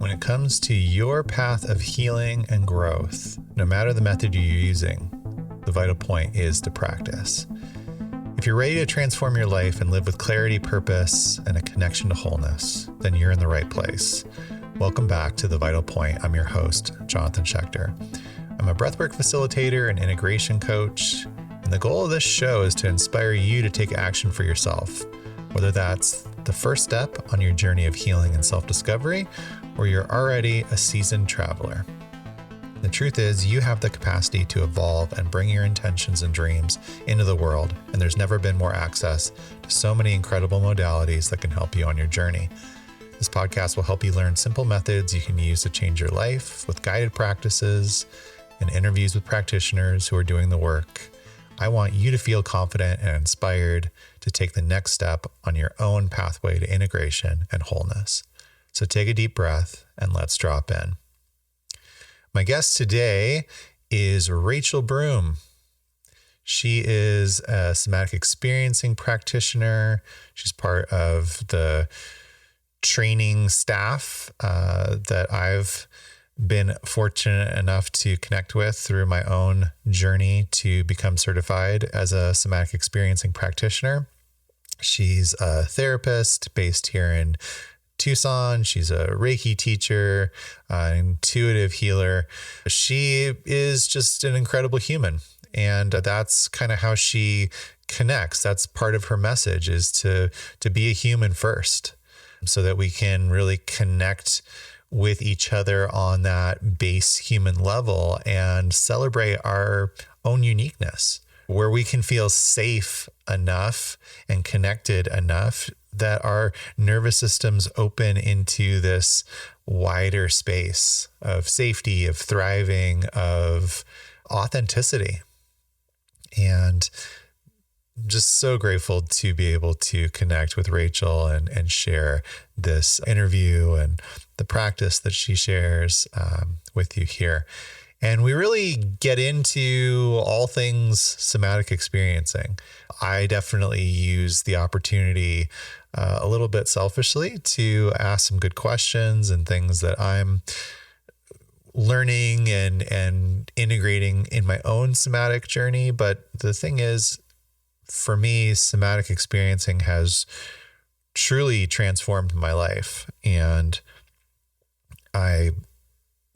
When it comes to your path of healing and growth, no matter the method you're using, the vital point is to practice. If you're ready to transform your life and live with clarity, purpose, and a connection to wholeness, then you're in the right place. Welcome back to The Vital Point. I'm your host, Jonathan Schechter. I'm a breathwork facilitator and integration coach, and the goal of this show is to inspire you to take action for yourself, whether that's the first step on your journey of healing and self-discovery, or you're already a seasoned traveler. The truth is, you have the capacity to evolve and bring your intentions and dreams into the world, and there's never been more access to so many incredible modalities that can help you on your journey. This podcast will help you learn simple methods you can use to change your life with guided practices and interviews with practitioners who are doing the work. I want you to feel confident and inspired to take the next step on your own pathway to integration and wholeness. So take a deep breath and let's drop in. My guest today is Rachel Broom. She is a somatic experiencing practitioner. She's part of the training staff that I've been fortunate enough to connect with through my own journey to become certified as a somatic experiencing practitioner. She's a therapist based here in Tucson. She's a Reiki teacher, an intuitive healer. She is just an incredible human. And that's kind of how she connects. That's part of her message, is to be a human first, so that we can really connect with each other on that base human level and celebrate our own uniqueness, where we can feel safe enough and connected enough that our nervous systems open into this wider space of safety, of thriving, of authenticity. And just so grateful to be able to connect with Rachel and share this interview and the practice that she shares with you here. And we really get into all things somatic experiencing. I definitely use the opportunity a little bit selfishly to ask some good questions and things that I'm learning and integrating in my own somatic journey. But the thing is, for me, somatic experiencing has truly transformed my life, and I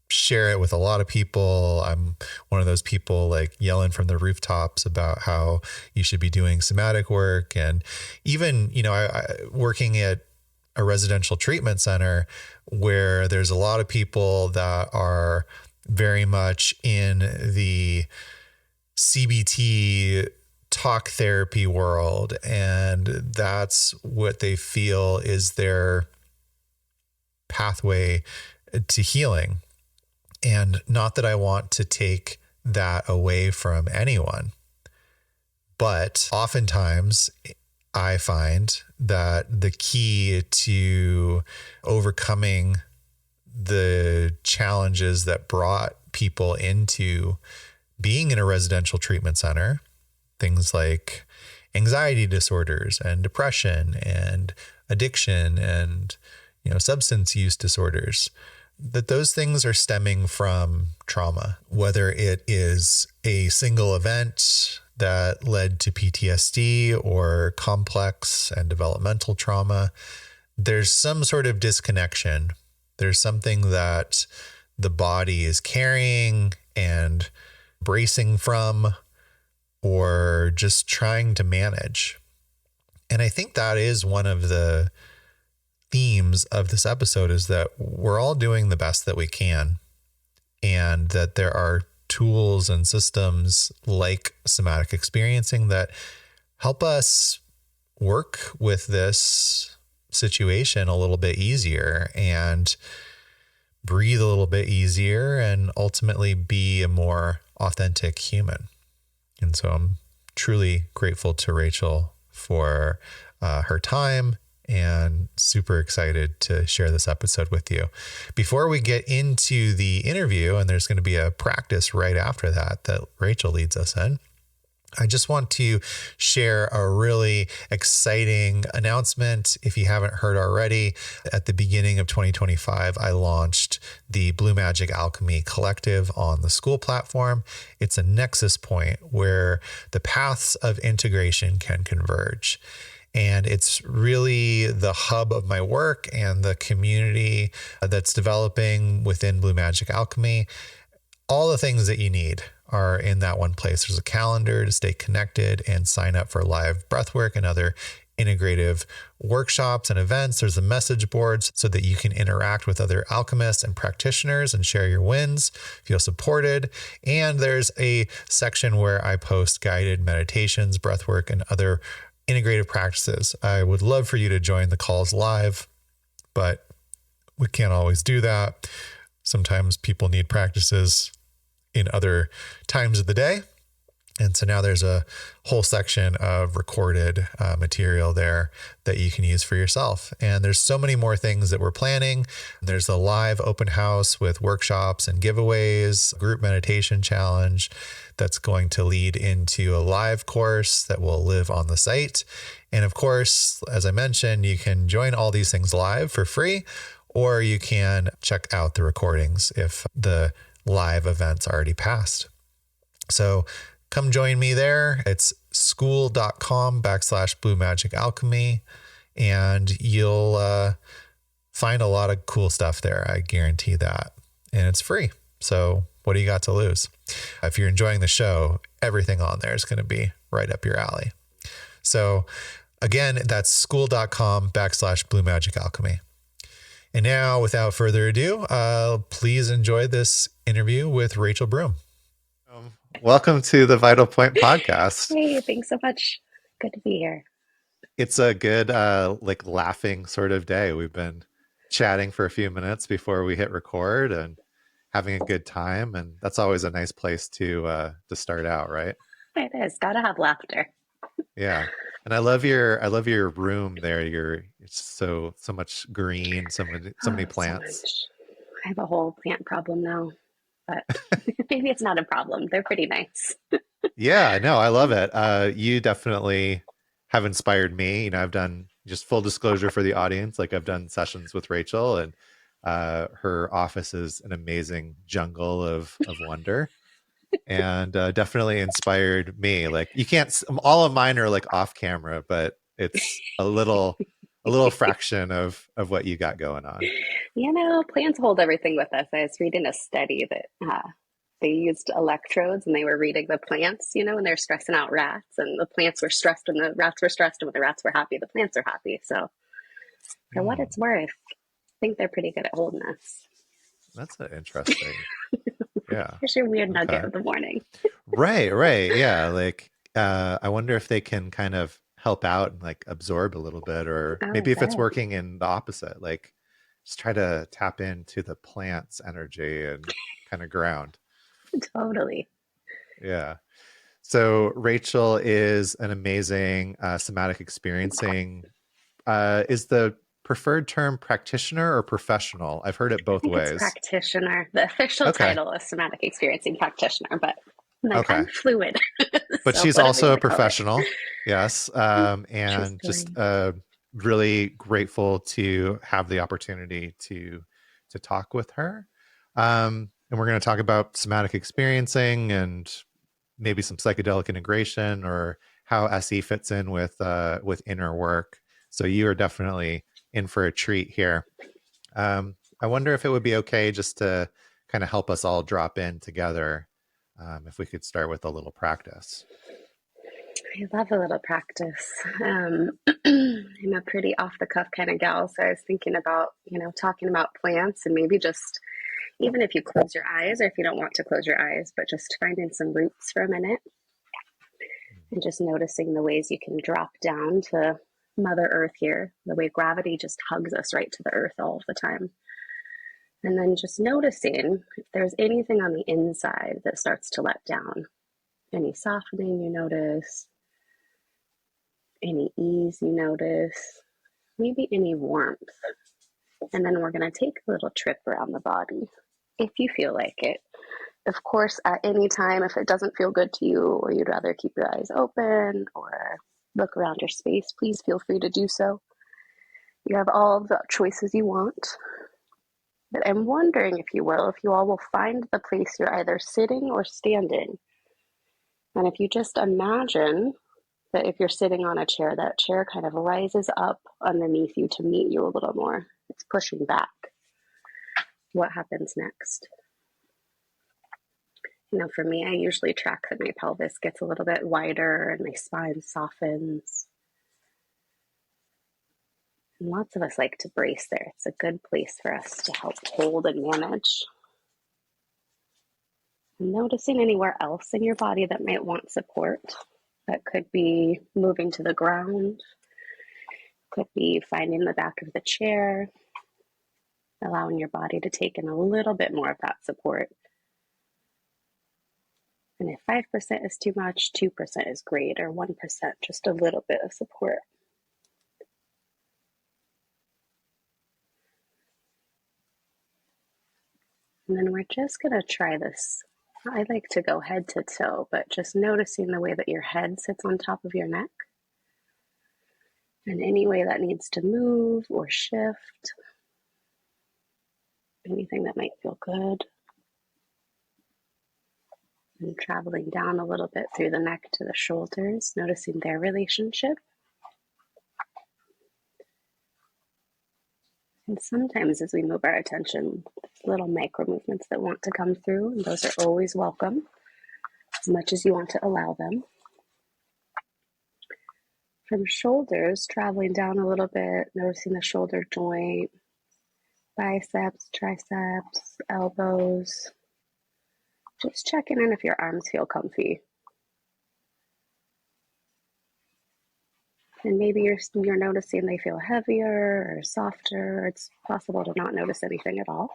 share it with a lot of people. I'm one of those people like yelling from the rooftops about how you should be doing somatic work. And even, I working at a residential treatment center where there's a lot of people that are very much in the CBT talk therapy world, and that's what they feel is their pathway to healing. And not that I want to take that away from anyone, but oftentimes I find that the key to overcoming the challenges that brought people into being in a residential treatment center, things like anxiety disorders and depression and addiction and, substance use disorders, that those things are stemming from trauma, whether it is a single event that led to PTSD or complex and developmental trauma. There's some sort of disconnection. There's something that the body is carrying and bracing from, or just trying to manage. And I think that is one of the themes of this episode, is that we're all doing the best that we can, and that there are tools and systems like somatic experiencing that help us work with this situation a little bit easier and breathe a little bit easier and ultimately be a more authentic human. And so I'm truly grateful to Rachel for her time, and super excited to share this episode with you. Before we get into the interview, and there's going to be a practice right after that Rachel leads us in, I just want to share a really exciting announcement. If you haven't heard already, at the beginning of 2025, I launched the Blue Magic Alchemy Collective on the School platform. It's a nexus point where the paths of integration can converge. And it's really the hub of my work and the community that's developing within Blue Magic Alchemy. All the things that you need are in that one place. There's a calendar to stay connected and sign up for live breathwork and other integrative workshops and events. There's the message boards so that you can interact with other alchemists and practitioners and share your wins, feel supported. And there's a section where I post guided meditations, breathwork, and other integrative practices. I would love for you to join the calls live, but we can't always do that. Sometimes people need practices in other times of the day. And so now there's a whole section of recorded material there that you can use for yourself. And there's so many more things that we're planning. There's a live open house with workshops and giveaways, group meditation challenge that's going to lead into a live course that will live on the site. And of course, as I mentioned, you can join all these things live for free, or you can check out the recordings if the live events already passed. So come join me there. It's school.com/Blue Magic Alchemy, and you'll find a lot of cool stuff there. I guarantee that. And it's free. So what do you got to lose? If you're enjoying the show, everything on there is going to be right up your alley. So again, that's school.com/Blue Magic Alchemy. And now, without further ado, please enjoy this interview with Rachel Broom. Welcome to the Vital Point podcast. Hey, thanks so much. Good to be here. It's a good, laughing sort of day. We've been chatting for a few minutes before we hit record and having a good time, and that's always a nice place to start out, right? It is. Gotta have laughter. Yeah. And I love your room there. It's so much green, so many plants. So much. I have a whole plant problem now, but maybe it's not a problem. They're pretty nice. Yeah, no, I love it. You definitely have inspired me. I've done, just full disclosure for the audience, like I've done sessions with Rachel, and her office is an amazing jungle of wonder. And definitely inspired me. Like, you can't, all of mine are like off camera, but it's a little fraction of what you got going on. Plants hold everything with us. I was reading a study that they used electrodes and they were reading the plants, when they're stressing out rats, and the plants were stressed and the rats were stressed, and when the rats were happy, the plants are happy. So for what it's worth, I think they're pretty good at holding us. That's interesting. Yeah. Here's your weird nugget of the morning. Right. Yeah. Like, I wonder if they can kind of help out and like absorb a little bit, or maybe if it's working in the opposite, like just try to tap into the plant's energy and kind of ground. Totally. Yeah. So Rachel is an amazing somatic experiencing, is the preferred term practitioner or professional? I've heard it both ways. It's practitioner. The official title is somatic experiencing practitioner, but I'm fluid. But so she's also a professional. Yes. And just really grateful to have the opportunity to talk with her. And we're going to talk about somatic experiencing and maybe some psychedelic integration, or how SE fits in with inner work. So you are definitely in for a treat here. I wonder if it would be okay just to kind of help us all drop in together, if we could start with a little practice. I love a little practice. I'm a pretty off the cuff kind of gal, so I was thinking about, talking about plants, and maybe just, even if you close your eyes, or if you don't want to close your eyes, but just finding some roots for a minute and just noticing the ways you can drop down to Mother Earth here, the way gravity just hugs us right to the earth all the time. And then just noticing if there's anything on the inside that starts to let down, any softening you notice, any ease you notice, maybe any warmth. And then we're going to take a little trip around the body, if you feel like it. Of course, at any time, if it doesn't feel good to you or you'd rather keep your eyes open or look around your space, please feel free to do so. You have all the choices you want. But I'm wondering, if you all will find the place you're either sitting or standing. And if you just imagine that if you're sitting on a chair, that chair kind of rises up underneath you to meet you a little more. It's pushing back. What happens next? For me, I usually track that my pelvis gets a little bit wider and my spine softens. And lots of us like to brace there. It's a good place for us to help hold and manage. And noticing anywhere else in your body that might want support. That could be moving to the ground, could be finding the back of the chair, allowing your body to take in a little bit more of that support. And if 5% is too much, 2% is great, or 1%, just a little bit of support. And then we're just going to try this. I like to go head to toe, but just noticing the way that your head sits on top of your neck. And any way that needs to move or shift. Anything that might feel good. And traveling down a little bit through the neck to the shoulders, noticing their relationship. And sometimes as we move our attention, little micro movements that want to come through, and those are always welcome, as much as you want to allow them. From shoulders, traveling down a little bit, noticing the shoulder joint, biceps, triceps, elbows. Just checking in if your arms feel comfy. And maybe you're noticing they feel heavier or softer. It's possible to not notice anything at all.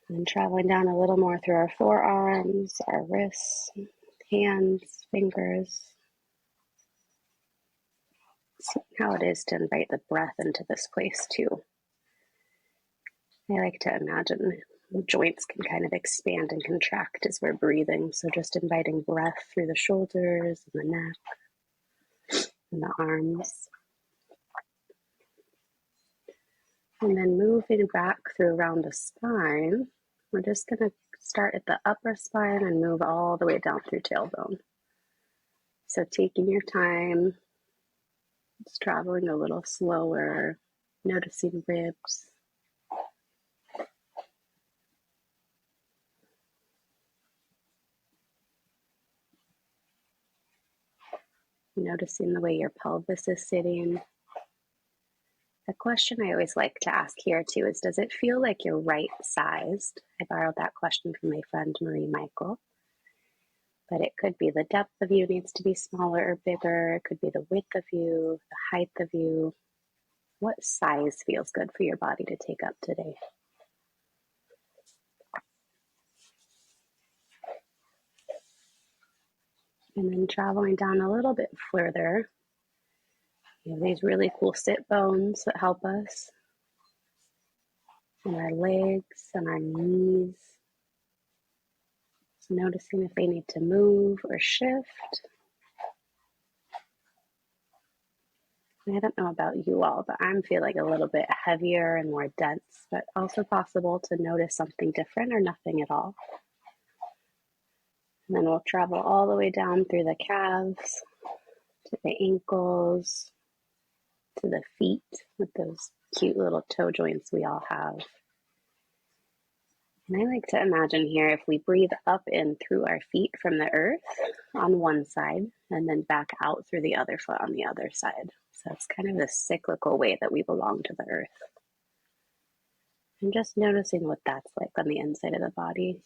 And traveling down a little more through our forearms, our wrists, hands, fingers. See how it is to invite the breath into this place too. I like to imagine the joints can kind of expand and contract as we're breathing. So just inviting breath through the shoulders and the neck and the arms. And then moving back through around the spine, we're just going to start at the upper spine and move all the way down through tailbone. So taking your time, just traveling a little slower, noticing ribs. Noticing the way your pelvis is sitting. The question I always like to ask here too is, does it feel like you're right-sized? I borrowed that question from my friend Marie Michael. But it could be the depth of you needs to be smaller or bigger. It could be the width of you, the height of you. What size feels good for your body to take up today? And then traveling down a little bit further, you have these really cool sit bones that help us. And our legs and our knees. So noticing if they need to move or shift. I don't know about you all, but I'm feeling a little bit heavier and more dense, but also possible to notice something different or nothing at all. And then we'll travel all the way down through the calves, to the ankles, to the feet with those cute little toe joints we all have. And I like to imagine here, if we breathe up in through our feet from the earth on one side, and then back out through the other foot on the other side. So it's kind of this cyclical way that we belong to the earth. And just noticing what that's like on the inside of the body.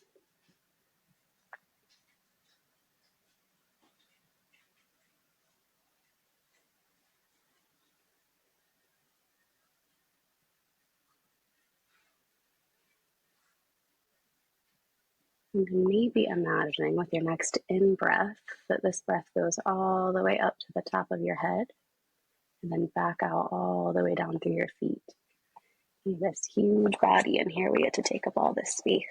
And maybe imagining with your next in-breath that this breath goes all the way up to the top of your head and then back out all the way down through your feet. This huge body in here, we get to take up all this space.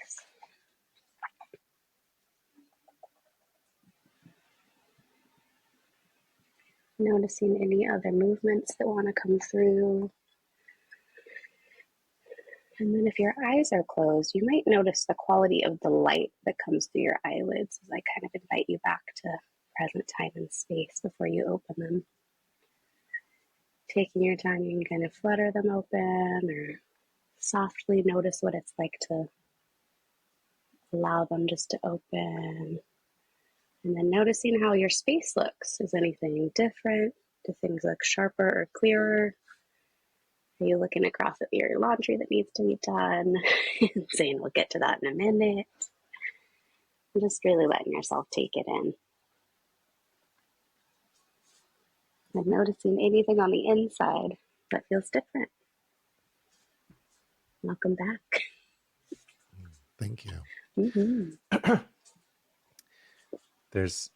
Noticing any other movements that want to come through. And then if your eyes are closed, you might notice the quality of the light that comes through your eyelids as I kind of invite you back to present time and space before you open them. Taking your time, you can kind of flutter them open or softly notice what it's like to allow them just to open. And then noticing how your space looks. Is anything different? Do things look sharper or clearer? Are you looking across at your laundry that needs to be done? And saying, we'll get to that in a minute. And just really letting yourself take it in. And noticing anything on the inside that feels different. Welcome back. Thank you. Mm-hmm. There's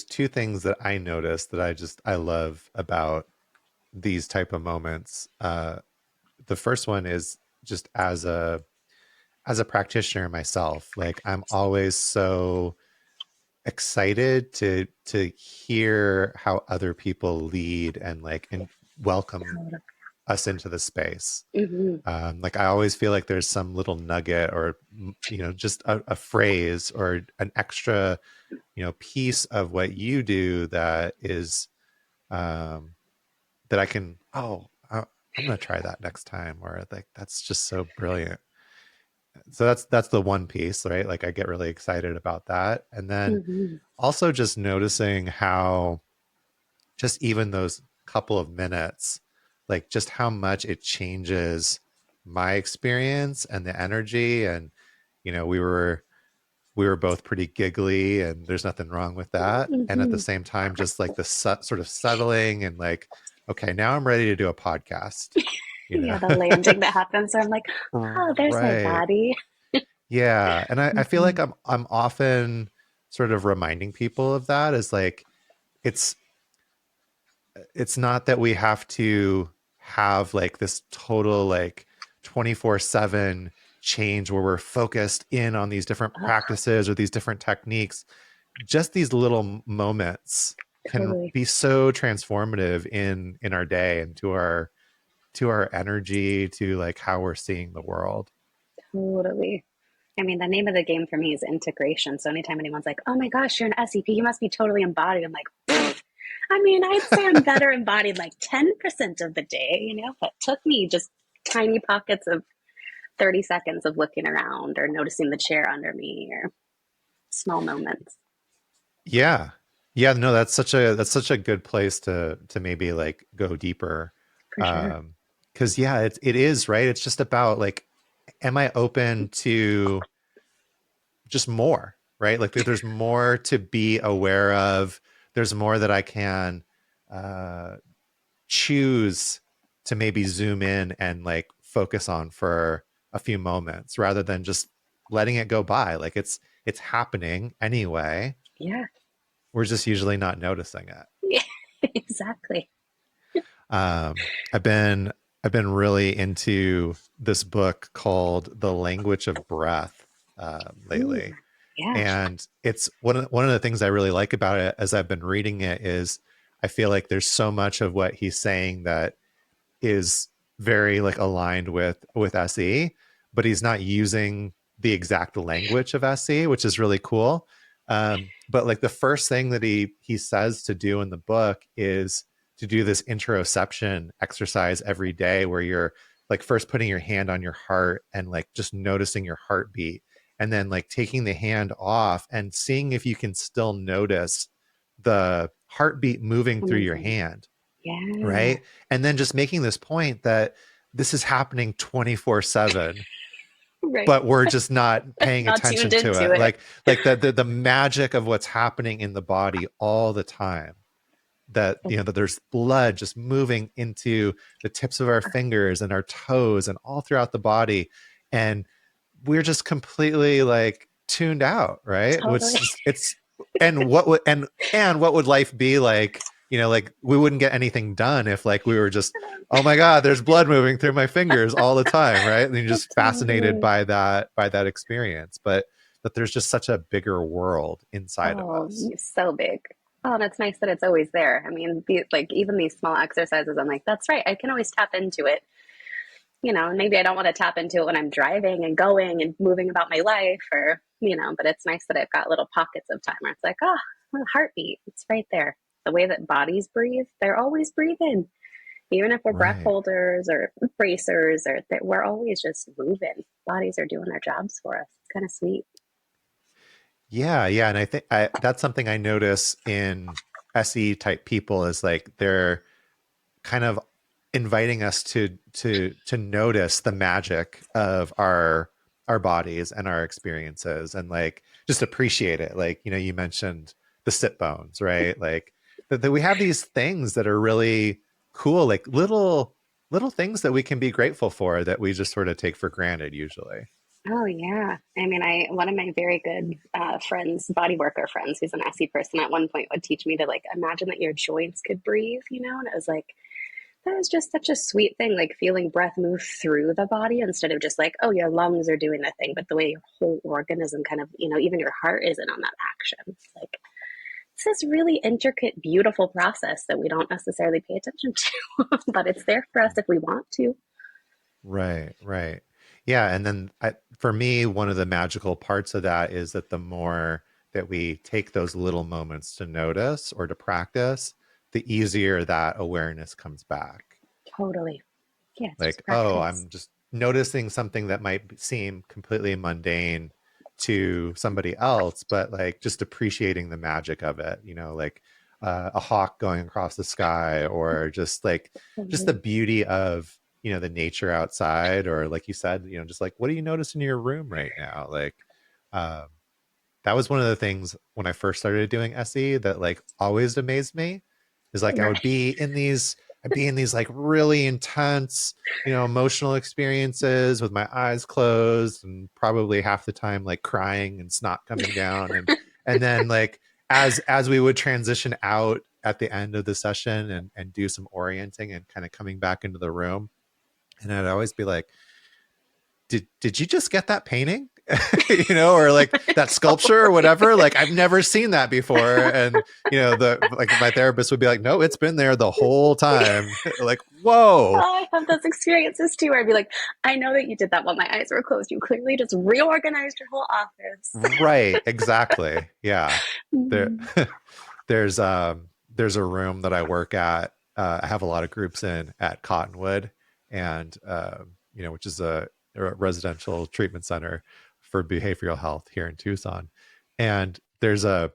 two things that I noticed that I love about these type of moments. The first one is just as a practitioner myself, like I'm always so excited to hear how other people lead and welcome us into the space. Mm-hmm. Like I always feel like there's some little nugget or just a phrase or an extra piece of what you do that is that I can I'm gonna try that next time, or like that's just so brilliant. So that's the one piece, right? Like I get really excited about that. And then Mm-hmm. also just noticing how just even those couple of minutes, like just how much it changes my experience and the energy. And we were both pretty giggly, and there's nothing wrong with that. And at the Mm-hmm. same time, just like the sort of settling and like, okay, now I'm ready to do a podcast. Yeah, the landing that happens. So I'm like, oh, there's my Right. body. Yeah. And I feel Mm-hmm. like I'm often sort of reminding people of that, is like it's not that we have to have like this total like 24/7 change where we're focused in on these different Oh, practices or these different techniques. Just these little moments can totally. be so transformative in our day and to our energy, to like how we're seeing the world. Totally. I mean, the name of the game for me is integration. So anytime anyone's like, oh my gosh, you're an SEP, you must be totally embodied. I'm like, pfft. I mean, I'd say I'm better embodied like 10% of the day, but it took me just tiny pockets of 30 seconds of looking around or noticing the chair under me or small moments. Yeah. Yeah, no, that's such a good place to maybe like go deeper. For sure. Cuz yeah, it is, right? It's just about like, am I open to just more, right? Like there's more to be aware of. There's more that I can uh choose to maybe zoom in and like focus on for a few moments, rather than just letting it go by. Like it's happening anyway. Yeah. We're just usually not noticing it. Yeah, exactly. I've been really into this book called The Language of Breath Ooh, lately. yeah. And it's one of the things I really like about it as I've been reading it is I feel like there's so much of what he's saying that is very like aligned with SE, but he's not using the exact language of SE, which is really cool. But like the first thing that he says to do in the book is to do this interoception exercise every day, where you're like first putting your hand on your heart and like just noticing your heartbeat, and then like taking the hand off and seeing if you can still notice the heartbeat moving through your Amazing. hand, Yeah. right? And then just making this point that this is happening 24/7, Right. but we're just not paying Not tuned attention to into it. it. Like the magic of what's happening in the body all the time, that that there's blood just moving into the tips of our fingers and our toes and all throughout the body, and we're just completely like tuned out, right? Totally. Which it's and what would life be like like we wouldn't get anything done if like we were just, oh my God, there's blood moving through my fingers all the time, right? And you're just fascinated by that experience, but that there's just such a bigger world inside of Oh, us. so big. Oh, and it's nice that it's always there. I mean, like even these small exercises, I'm like, that's right. I can always tap into it. Maybe I don't want to tap into it when I'm driving and going and moving about my life but it's nice that I've got little pockets of time where it's like, heartbeat, it's right there. The way that bodies breathe, they're always breathing. Even if we're breath Right. holders or bracers, or that we're always just moving. Bodies are doing their jobs for us. It's kind of sweet. Yeah, yeah, and I think that's something I notice in SE type people is like they're kind of inviting us to notice the magic of our bodies and our experiences, and like just appreciate it. Like, you mentioned the sit bones, right? Like that we have these things that are really cool, like little things that we can be grateful for that we just sort of take for granted usually. Oh yeah. I mean, one of my very good friends, body worker friends, who's an SE person, at one point would teach me to like imagine that your joints could breathe, and it was like that was just such a sweet thing, like feeling breath move through the body instead of just like, oh, your lungs are doing the thing, but the way your whole organism kind of, even your heart isn't on that action. It's like it's this really intricate, beautiful process that we don't necessarily pay attention to, but it's there for us if we want to. Right, right. Yeah, and then for me, one of the magical parts of that is that the more that we take those little moments to notice or to practice, the easier that awareness comes back. Totally. Yeah, it's just Like, oh, practice. I'm just noticing something that might seem completely mundane to somebody else, but like just appreciating the magic of it, like a hawk going across the sky, or just like just the Mhm. beauty of the nature outside, or like you said, just like what do you notice in your room right now? Like um, that was one of the things when I first started doing SE that like always amazed me, is like Right. I'd be in these like really intense, emotional experiences with my eyes closed and probably half the time like crying and snot coming down, and then like as we would transition out at the end of the session and do some orienting and kind of coming back into the room, and I'd always be like, did you just get that painting? Or like that sculpture or whatever. Like I've never seen that before. And the like my therapist would be like, no, it's been there the whole time. Like, whoa. Oh, I have those experiences too, where I'd be like, I know that you did that while my eyes were closed. You clearly just reorganized your whole office. Right. Exactly. Yeah. There Mhm. there's a room that I work at. I have a lot of groups in at Cottonwood, and which is a residential treatment center for behavioral health here in Tucson. And there's a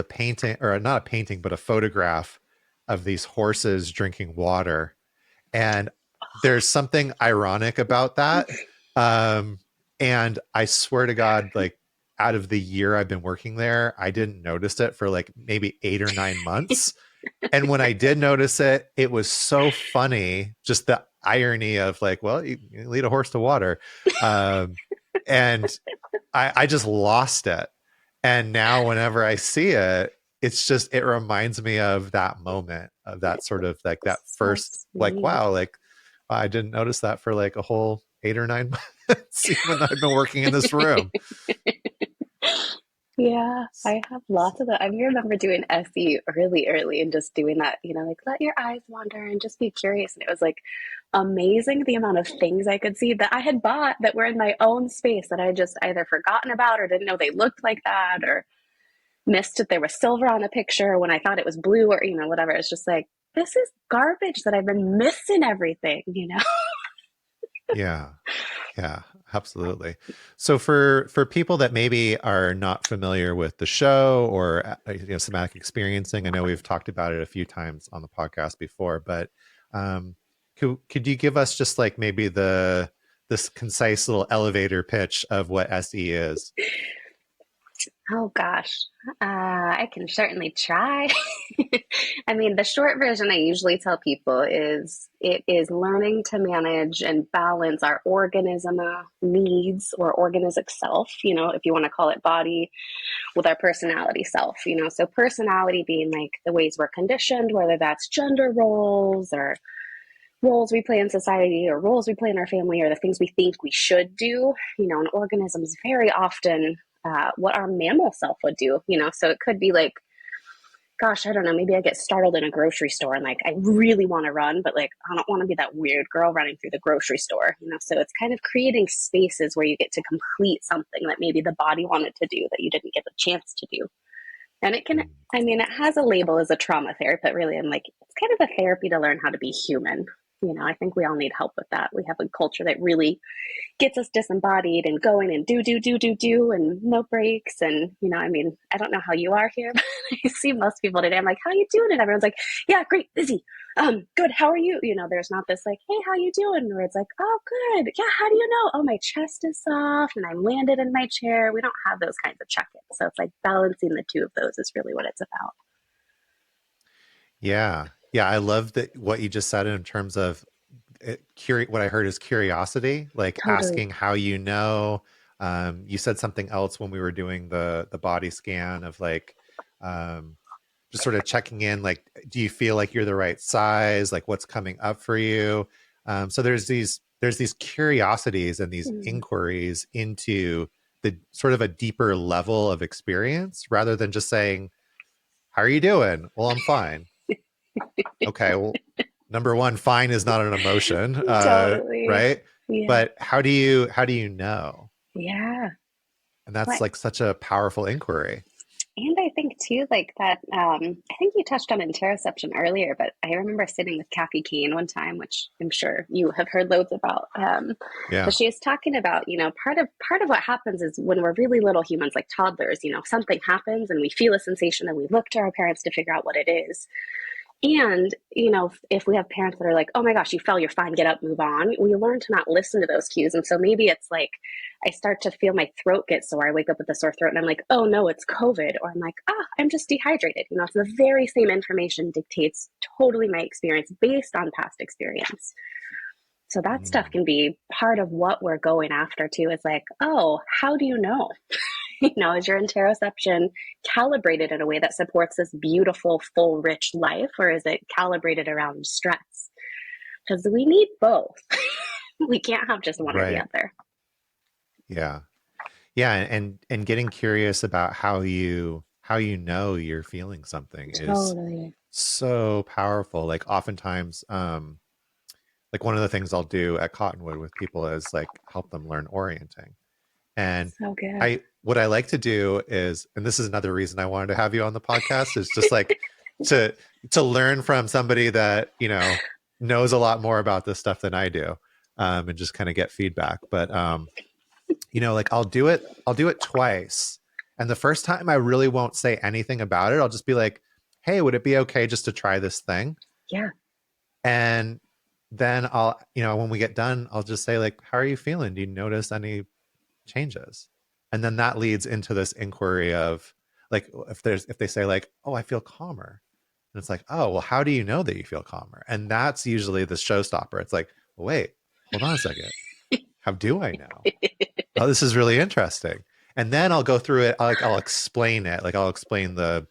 painting, or not a painting, but a photograph of these horses drinking water. And there's something ironic about that. Um, and I swear to God, like out of the year I've been working there, I didn't notice it for like maybe 8 or 9 months. And when I did notice it, it was so funny, just the irony of like, well, you lead a horse to water. Um, and I just lost it. And now whenever I see it, it reminds me of that moment, of that sort of like that So first, like, sweet. wow, like I didn't notice that for like a whole 8 or 9 months, even though I've been working in this room. Yeah, I have lots of that. I remember doing SE really early and just doing that, like let your eyes wander and just be curious. And it was like amazing the amount of things I could see that I had bought that were in my own space that I had just either forgotten about or didn't know they looked like that, or missed that there was silver on a picture when I thought it was blue, or, whatever. It's just like, this is garbage that I've been missing everything. Yeah. Yeah, absolutely. So for people that maybe are not familiar with the show, or somatic experiencing, I know we've talked about it a few times on the podcast before, but could you give us just like maybe this concise little elevator pitch of what SE is? Oh gosh, I can certainly try. I mean, the short version I usually tell people is it is learning to manage and balance our organism needs or organismic self, if you want to call it body, with our personality self, So personality being like the ways we're conditioned, whether that's gender roles or roles we play in society or roles we play in our family or the things we think we should do, an organism is very often what our mammal self would do, So it could be like, gosh, I don't know, maybe I get startled in a grocery store and like I really want to run, but like I don't want to be that weird girl running through the grocery store, So it's kind of creating spaces where you get to complete something that maybe the body wanted to do that you didn't get the chance to do. And it can, I mean, it has a label as a trauma therapy, but really I'm like, it's kind of a therapy to learn how to be human. I think we all need help with that. We have a culture that really gets us disembodied and going and do and no breaks. And, I mean, I don't know how you are here, but I see most people today. I'm like, how you doing? And everyone's like, yeah, great, busy. Good. How are you? There's not this like, hey, how you doing? Or it's like, oh, good. Yeah. How do you know? Oh, my chest is soft and I'm landed in my chair. We don't have those kinds of check-ins. So it's like balancing the two of those is really what it's about. Yeah. Yeah. I love that what you just said in terms of what I heard is curiosity, like Totally. asking how you know. You said something else when we were doing the body scan of like just sort of checking in, like, do you feel like you're the right size? Like what's coming up for you? So there's these curiosities and these inquiries into the sort of a deeper level of experience rather than just saying, how are you doing? Well, I'm fine. Okay. Well, number one, fine is not an emotion, Totally. right? Yeah. But how do you know? Yeah. And that's like such a powerful inquiry. And I think too, like that, I think you touched on interoception earlier, but I remember sitting with Kathy Kane one time, which I'm sure you have heard loads about. Yeah. But she was talking about, part of what happens is when we're really little humans, like toddlers, something happens and we feel a sensation and we look to our parents to figure out what it is. And, if we have parents that are like, oh my gosh, you fell, you're fine, get up, move on, we learn to not listen to those cues. And so maybe it's like, I start to feel my throat get sore. I wake up with a sore throat and I'm like, oh no, it's COVID. Or I'm like, I'm just dehydrated. So the very same information dictates totally my experience based on past experience. So that stuff can be part of what we're going after too. It's like, oh, how do you know? Is your interoception calibrated in a way that supports this beautiful, full, rich life, or is it calibrated around stress? Because we need both. We can't have just one or the other. Yeah. Yeah. And getting curious about how you know you're feeling something is so powerful. Like oftentimes, like one of the things I'll do at Cottonwood with people is like help them learn orienting. And so good. What I like to do is, and this is another reason I wanted to have you on the podcast, is just like to learn from somebody that, knows a lot more about this stuff than I do, and just kind of get feedback. But, like I'll do it twice. And the first time I really won't say anything about it. I'll just be like, hey, would it be okay just to try this thing? Yeah. And then I'll, when we get done, I'll just say like, how are you feeling? Do you notice any changes? And then that leads into this inquiry of like, if they say like, oh, I feel calmer. And it's like, oh, well, how do you know that you feel calmer? And that's usually the showstopper. It's like, well, wait, hold on a second. How do I know? Oh, this is really interesting. And then I'll go through it. I'll explain it. Like I'll explain the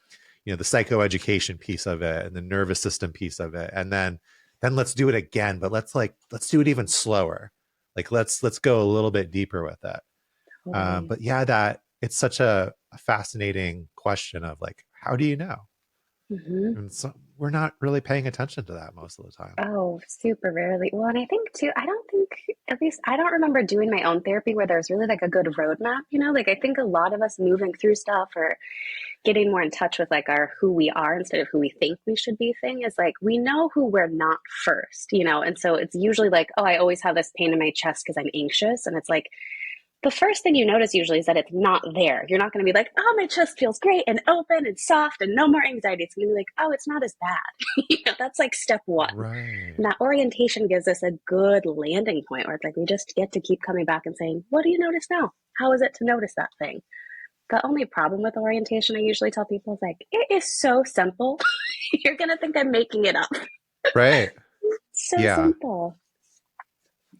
psychoeducation piece of it and the nervous system piece of it. And then let's do it again, but let's do it even slower. Like let's go a little bit deeper with it. But yeah, that it's such a fascinating question of like, how do you know? And so we're not really paying attention to that most of the time. Oh, super rarely. Well, and I think too, at least I don't remember doing my own therapy where there's really like a good roadmap, like I think a lot of us moving through stuff or getting more in touch with like our who we are instead of who we think we should be thing is like we know who we're not first, and so it's usually like, oh, I always have this pain in my chest because I'm anxious, and it's like the first thing you notice usually is that it's not there. You're not going to be like, oh, my chest feels great and open and soft and no more anxiety. It's going to be like, oh, it's not as bad. That's like step one. Right. And that orientation gives us a good landing point where it's like we just get to keep coming back and saying, what do you notice now? How is it to notice that thing? The only problem with orientation, I usually tell people, is like, it is so simple. You're going to think I'm making it up. Right. So Yeah. simple.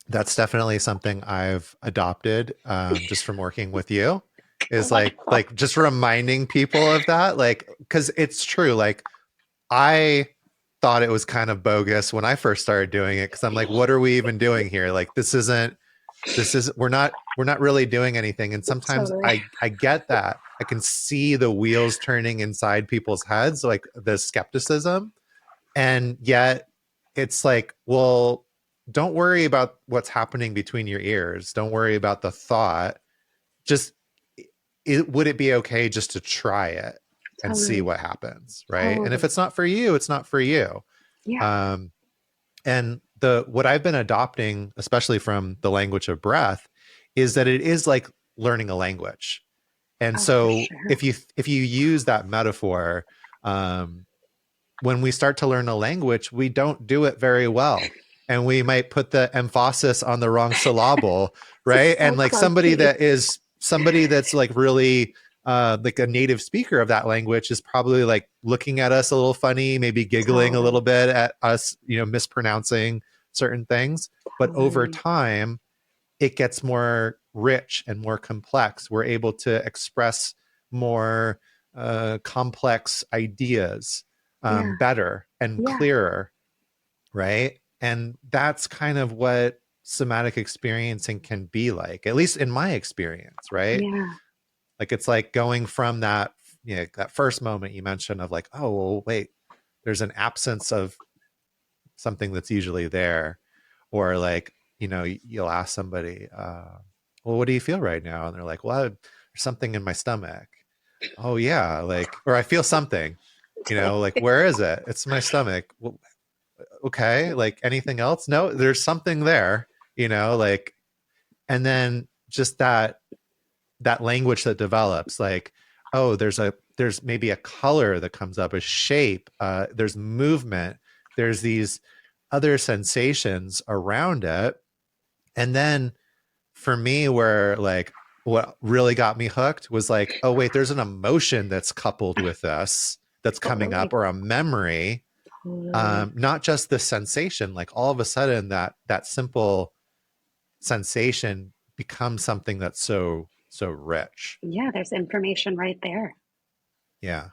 That's definitely something I've adopted, just from working with you, is Wonderful. like just reminding people of that. Like, cause it's true. Like I thought it was kind of bogus when I first started doing it. Cause I'm like, what are we even doing here? Like, we're not really doing anything. And sometimes Totally. I get that. I can see the wheels turning inside people's heads, like the skepticism. And yet it's like, well, don't worry about what's happening between your ears. Don't worry about the thought. Just, would it be okay just to try it and see Totally. what happens? Right. And if Totally. it's not for you, it's not for you. Yeah. Um, and what I've been adopting, especially from the language of breath, is that it is like learning a language. And Oh, for so sure. if you use that metaphor, um, when we start to learn a language, we don't do it very well. And we might put the emphasis on the wrong syllable, right? It's And so like clunky. somebody that's like really like a native speaker of that language is probably like looking at us a little funny, maybe giggling a Totally. little bit at us, mispronouncing certain things. But over Totally. time, it gets more rich and more complex. We're able to express more complex ideas Yeah. better and Yeah. clearer, right? And that's kind of what somatic experiencing can be like, at least in my experience, right? Yeah. Like it's like going from that, that first moment you mentioned of like, oh, well, wait, there's an absence of something that's usually there, or like, you'll ask somebody, well, what do you feel right now? And they're like, well, there's something in my stomach. Oh yeah, like, or I feel something, like, where is it? It's my stomach. Well, okay, like anything else? No, there's something there, like, and then just that language that develops, like, oh, there's maybe a color that comes up, a shape, there's movement, there's these other sensations around it. And then for me, where like what really got me hooked was like, oh wait, there's an emotion that's coupled with this that's coming up, Totally. or a memory, Totally. not just the sensation. Like all of a sudden that simple sensation becomes something that's so rich. Yeah, there's information right there. Yeah.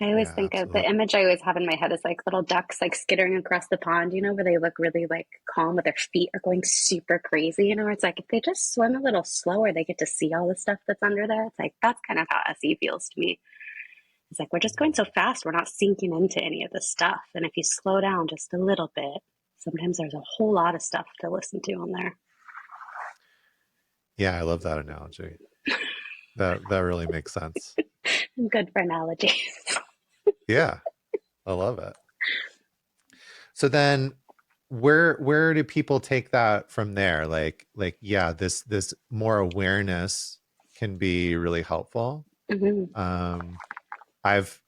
I always Yeah, think of the absolutely. image I always have in my head is like little ducks like skittering across the pond, where they look really like calm, but their feet are going super crazy, where it's like if they just swim a little slower, they get to see all the stuff that's under there. It's like that's kind of how SE feels to me. It's like we're just going so fast, we're not sinking into any of the stuff. And if you slow down just a little bit, sometimes there's a whole lot of stuff to listen to on there. Yeah, I love that analogy. That really makes sense. I'm good for analogies. Yeah, I love it. So then where do people take that from there? Yeah, this more awareness can be really helpful. Hmm. Um I've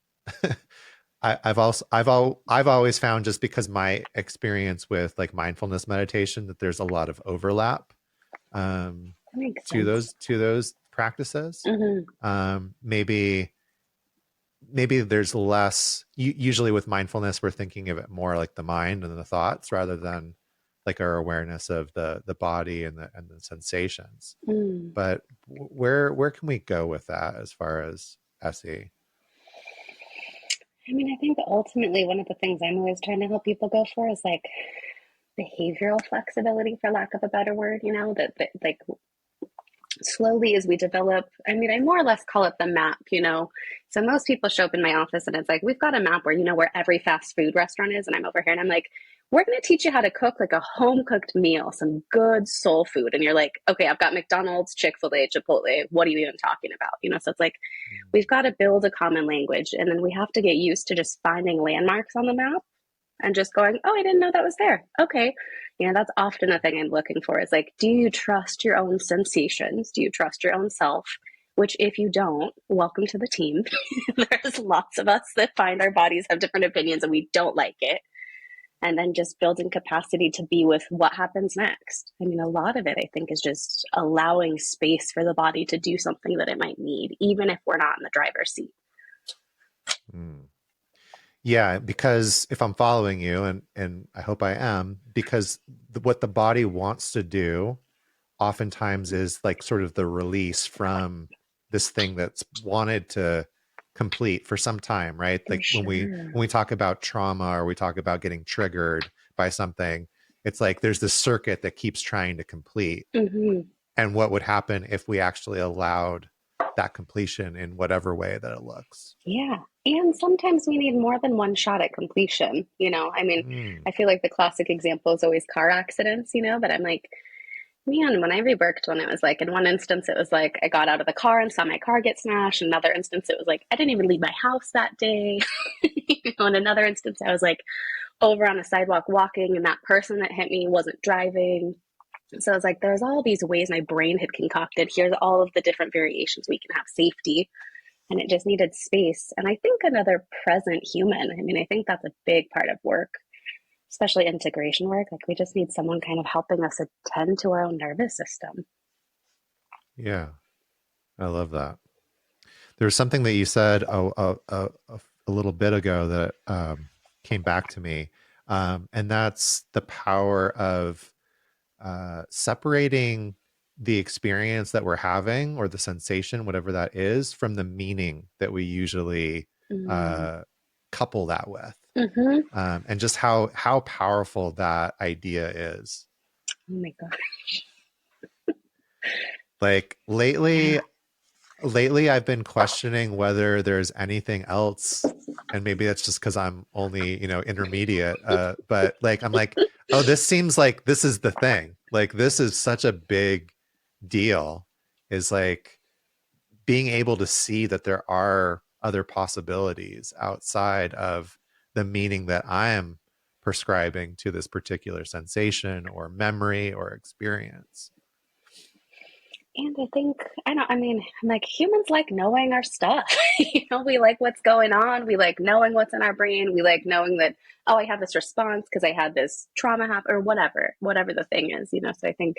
I've always found, just because my experience with like mindfulness meditation, that there's a lot of overlap um That makes to sense. those practices. Hmm. Maybe there's less, usually with mindfulness we're thinking of it more like the mind and the thoughts, rather than like our awareness of the body and the sensations. Mm. But where can we go with that as far as SE? I mean, I think ultimately one of the things I'm always trying to help people go for is like behavioral flexibility, for lack of a better word, that like slowly as we develop, I mean, I more or less call it the map. So most people show up in my office and it's like, we've got a map where every fast food restaurant is. And I'm over here and I'm like, we're going to teach you how to cook like a home cooked meal, some good soul food. And you're like, okay, I've got McDonald's, Chick-fil-A, Chipotle. What are you even talking about? So it's like, we've got to build a common language. And then we have to get used to just finding landmarks on the map and just going, oh, I didn't know that was there. Okay. That's often the thing I'm looking for is like, do you trust your own sensations? Do you trust your own self? Which, if you don't, welcome to the team. There's lots of us that find our bodies have different opinions and we don't like it. and then just building capacity to be with what happens next. I mean, a lot of it, I think, is just allowing space for the body to do something that it might need, even if we're not in the driver's seat. Mm. Yeah, because if I'm following you, and I hope I am, because what the body wants to do oftentimes is like sort of the release from this thing that's wanted to complete for some time, right? For Like when sure. we talk about trauma or we talk about getting triggered by something, it's like there's this circuit that keeps trying to complete. Mm-hmm. And what would happen if we actually allowed that completion in whatever way that it looks? Yeah. And sometimes we need more than one shot at completion. I mean, Mm. I feel like the classic example is always car accidents, but I'm like, man, when I reworked one, it was like, in one instance, it was like I got out of the car and saw my car get smashed. In another instance, it was like I didn't even leave my house that day. In another instance, I was like over on a sidewalk walking, and that person that hit me wasn't driving. So it's like there's all these ways my brain had concocted. Here's all of the different variations we can have safety, and it just needed space. And I think another present human. I mean, I think that's a big part of work, especially integration work. Like we just need someone kind of helping us attend to our own nervous system. Yeah, I love that. There's something that you said a little bit ago that came back to me, and that's the power of separating the experience that we're having or the sensation, whatever that is, from the meaning that we usually Mm. couple that with, Mm-hmm. and just how powerful that idea is. Oh my God. Like lately I've been questioning whether there's anything else, and maybe that's just because I'm only intermediate, but like I'm like, oh, this seems like this is the thing, like this is such a big deal, is like being able to see that there are other possibilities outside of the meaning that I am prescribing to this particular sensation or memory or experience. And I think, I mean, I'm like, humans like knowing our stuff. We like what's going on. We like knowing what's in our brain. We like knowing that, oh, I have this response because I had this trauma happen or whatever the thing is. So I think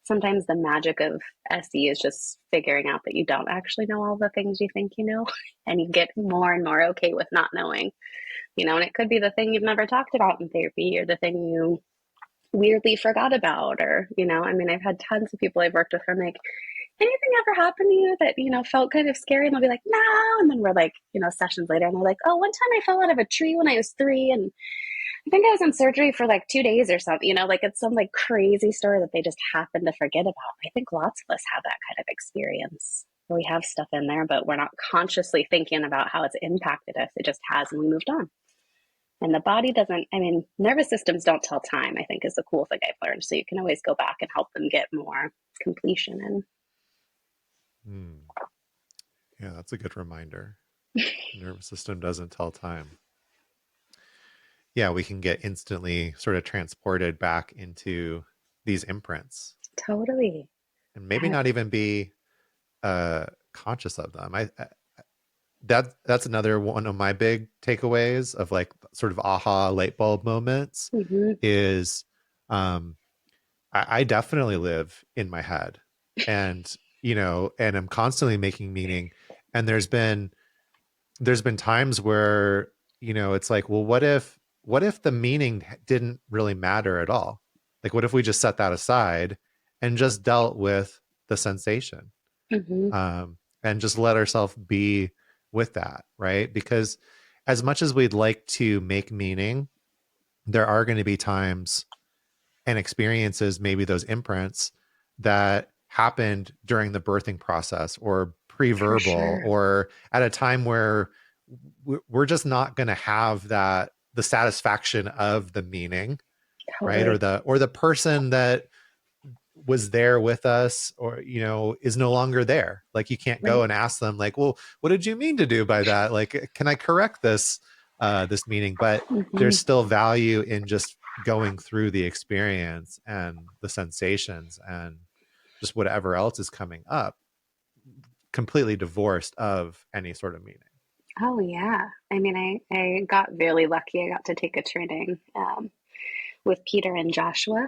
sometimes the magic of SE is just figuring out that you don't actually know all the things you think you know, and you get more and more okay with not knowing, and it could be the thing you've never talked about in therapy or the thing you weirdly forgot about, or, I mean, I've had tons of people I've worked with from like, anything ever happened to you that, felt kind of scary? And they'll be like, no. And then we're like, sessions later and they're like, oh, one time I fell out of a tree when I was 3. And I think I was in surgery for like 2 days or something, like it's some like crazy story that they just happen to forget about. I think lots of us have that kind of experience where we have stuff in there, but we're not consciously thinking about how it's impacted us. It just has, and we moved on. And the body doesn't, I mean, nervous systems don't tell time, I think is the cool thing I've learned. So you can always go back and help them get more completion in. Hmm. Yeah, that's a good reminder. Nervous system doesn't tell time. Yeah, we can get instantly sort of transported back into these imprints Totally. and maybe not even be conscious of them. That's another one of my big takeaways of like sort of aha light bulb moments Mm-hmm. is I definitely live in my head, and and I'm constantly making meaning, and there's been times where it's like, well, what if the meaning didn't really matter at all? Like what if we just set that aside and just dealt with the sensation, Mm-hmm. and just let ourselves be with that, right? Because as much as we'd like to make meaning, there are going to be times and experiences, maybe those imprints that happened during the birthing process or For pre-verbal sure. or at a time where we're just not going to have the satisfaction of the meaning, right? or Totally. the person that was there with us or is no longer there. Like you can't go Right. and ask them like, well, what did you mean to do by that? Like, can I correct this meaning? But Mm-hmm. there's still value in just going through the experience and the sensations and just whatever else is coming up, completely divorced of any sort of meaning. Oh yeah. I mean, I got really lucky. I got to take a training with Peter and Joshua,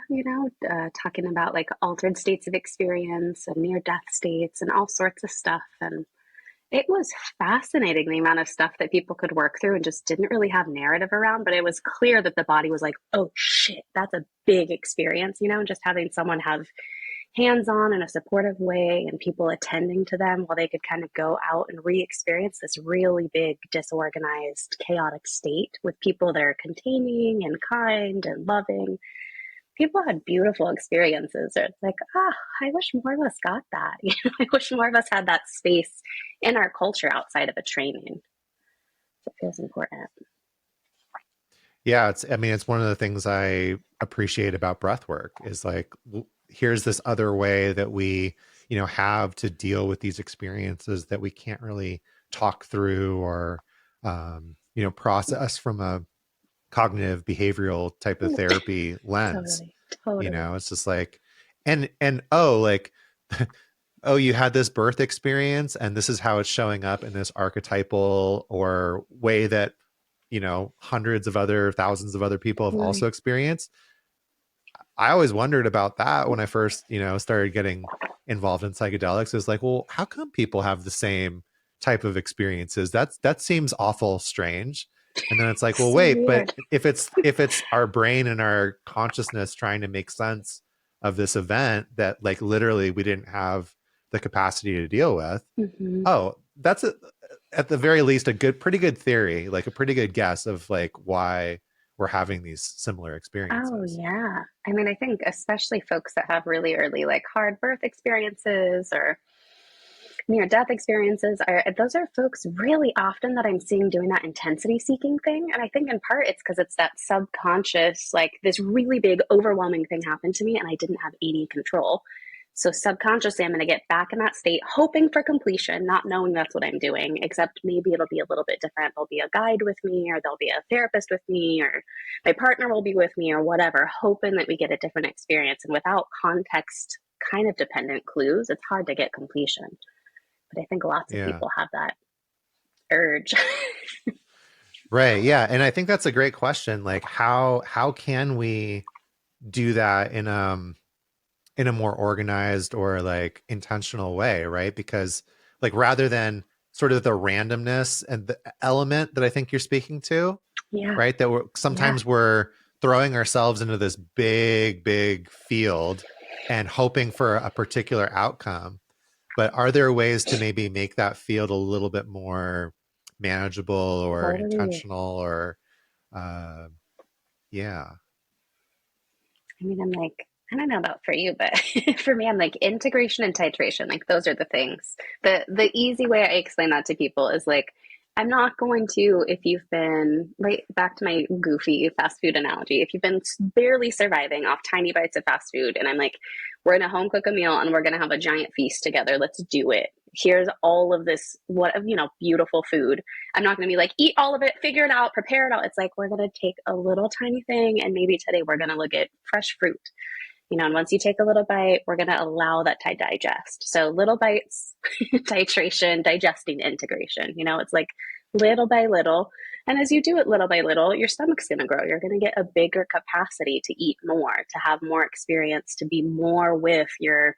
talking about like altered states of experience and near death states and all sorts of stuff. And it was fascinating the amount of stuff that people could work through and just didn't really have narrative around. But it was clear that the body was like, oh shit, that's a big experience, and just having someone have hands on in a supportive way and people attending to them while they could kind of go out and re experience this really big, disorganized, chaotic state with people that are containing and kind and loving. People had beautiful experiences. It's like, I wish more of us got that. I wish more of us had that space in our culture outside of a training. It feels important. Yeah, it's one of the things I appreciate about breath work is like, here's this other way that we, have to deal with these experiences that we can't really talk through or, process from a cognitive behavioral type of therapy lens. Totally. It's just like, and oh, like, oh, you had this birth experience and this is how it's showing up in this archetypal or way that hundreds of other thousands of other people have also experienced. I always wondered about that when I first started getting involved in psychedelics. Is like, well, how come people have the same type of experiences? That seems awful strange. And then it's like, well, wait, weird. but if it's our brain and our consciousness trying to make sense of this event that like literally we didn't have the capacity to deal with, oh, that's at the very least pretty good theory, like a pretty good guess of like why we're having these similar experiences. Oh, yeah. I mean, I think especially folks that have really early, like hard birth experiences or near death experiences, those are folks really often that I'm seeing doing that intensity seeking thing. And I think in part it's because it's that subconscious, like this really big, overwhelming thing happened to me and I didn't have AD control. So subconsciously, I'm going to get back in that state, hoping for completion, not knowing that's what I'm doing, except maybe it'll be a little bit different. There'll be a guide with me, or there'll be a therapist with me, or my partner will be with me, or whatever, hoping that we get a different experience. And without context kind of dependent clues, it's hard to get completion. But I think lots of people have that urge. Right. Yeah. And I think that's a great question. Like how can we do that in a more organized or like intentional way, right? Because like rather than sort of the randomness and the element that I think you're speaking to, right? That we're throwing ourselves into this big field and hoping for a particular outcome. But are there ways to maybe make that field a little bit more manageable or intentional or yeah. I mean, I'm like, I don't know about for you, but for me, I'm like integration and titration. Like those are the things. The easy way I explain that to people is like, I'm not going to, if you've been right back to my goofy fast food analogy, if you've been barely surviving off tiny bites of fast food, and I'm like, we're gonna home cook a meal and we're gonna have a giant feast together. Let's do it. Here's all of this, beautiful food. I'm not gonna be like, eat all of it, figure it out, prepare it out. It's like we're gonna take a little tiny thing, and maybe today we're gonna look at fresh fruit. And once you take a little bite, we're going to allow that to digest. So little bites, titration, digesting, integration. It's like little by little. And as you do it little by little, your stomach's going to grow. You're going to get a bigger capacity to eat more, to have more experience, to be more with your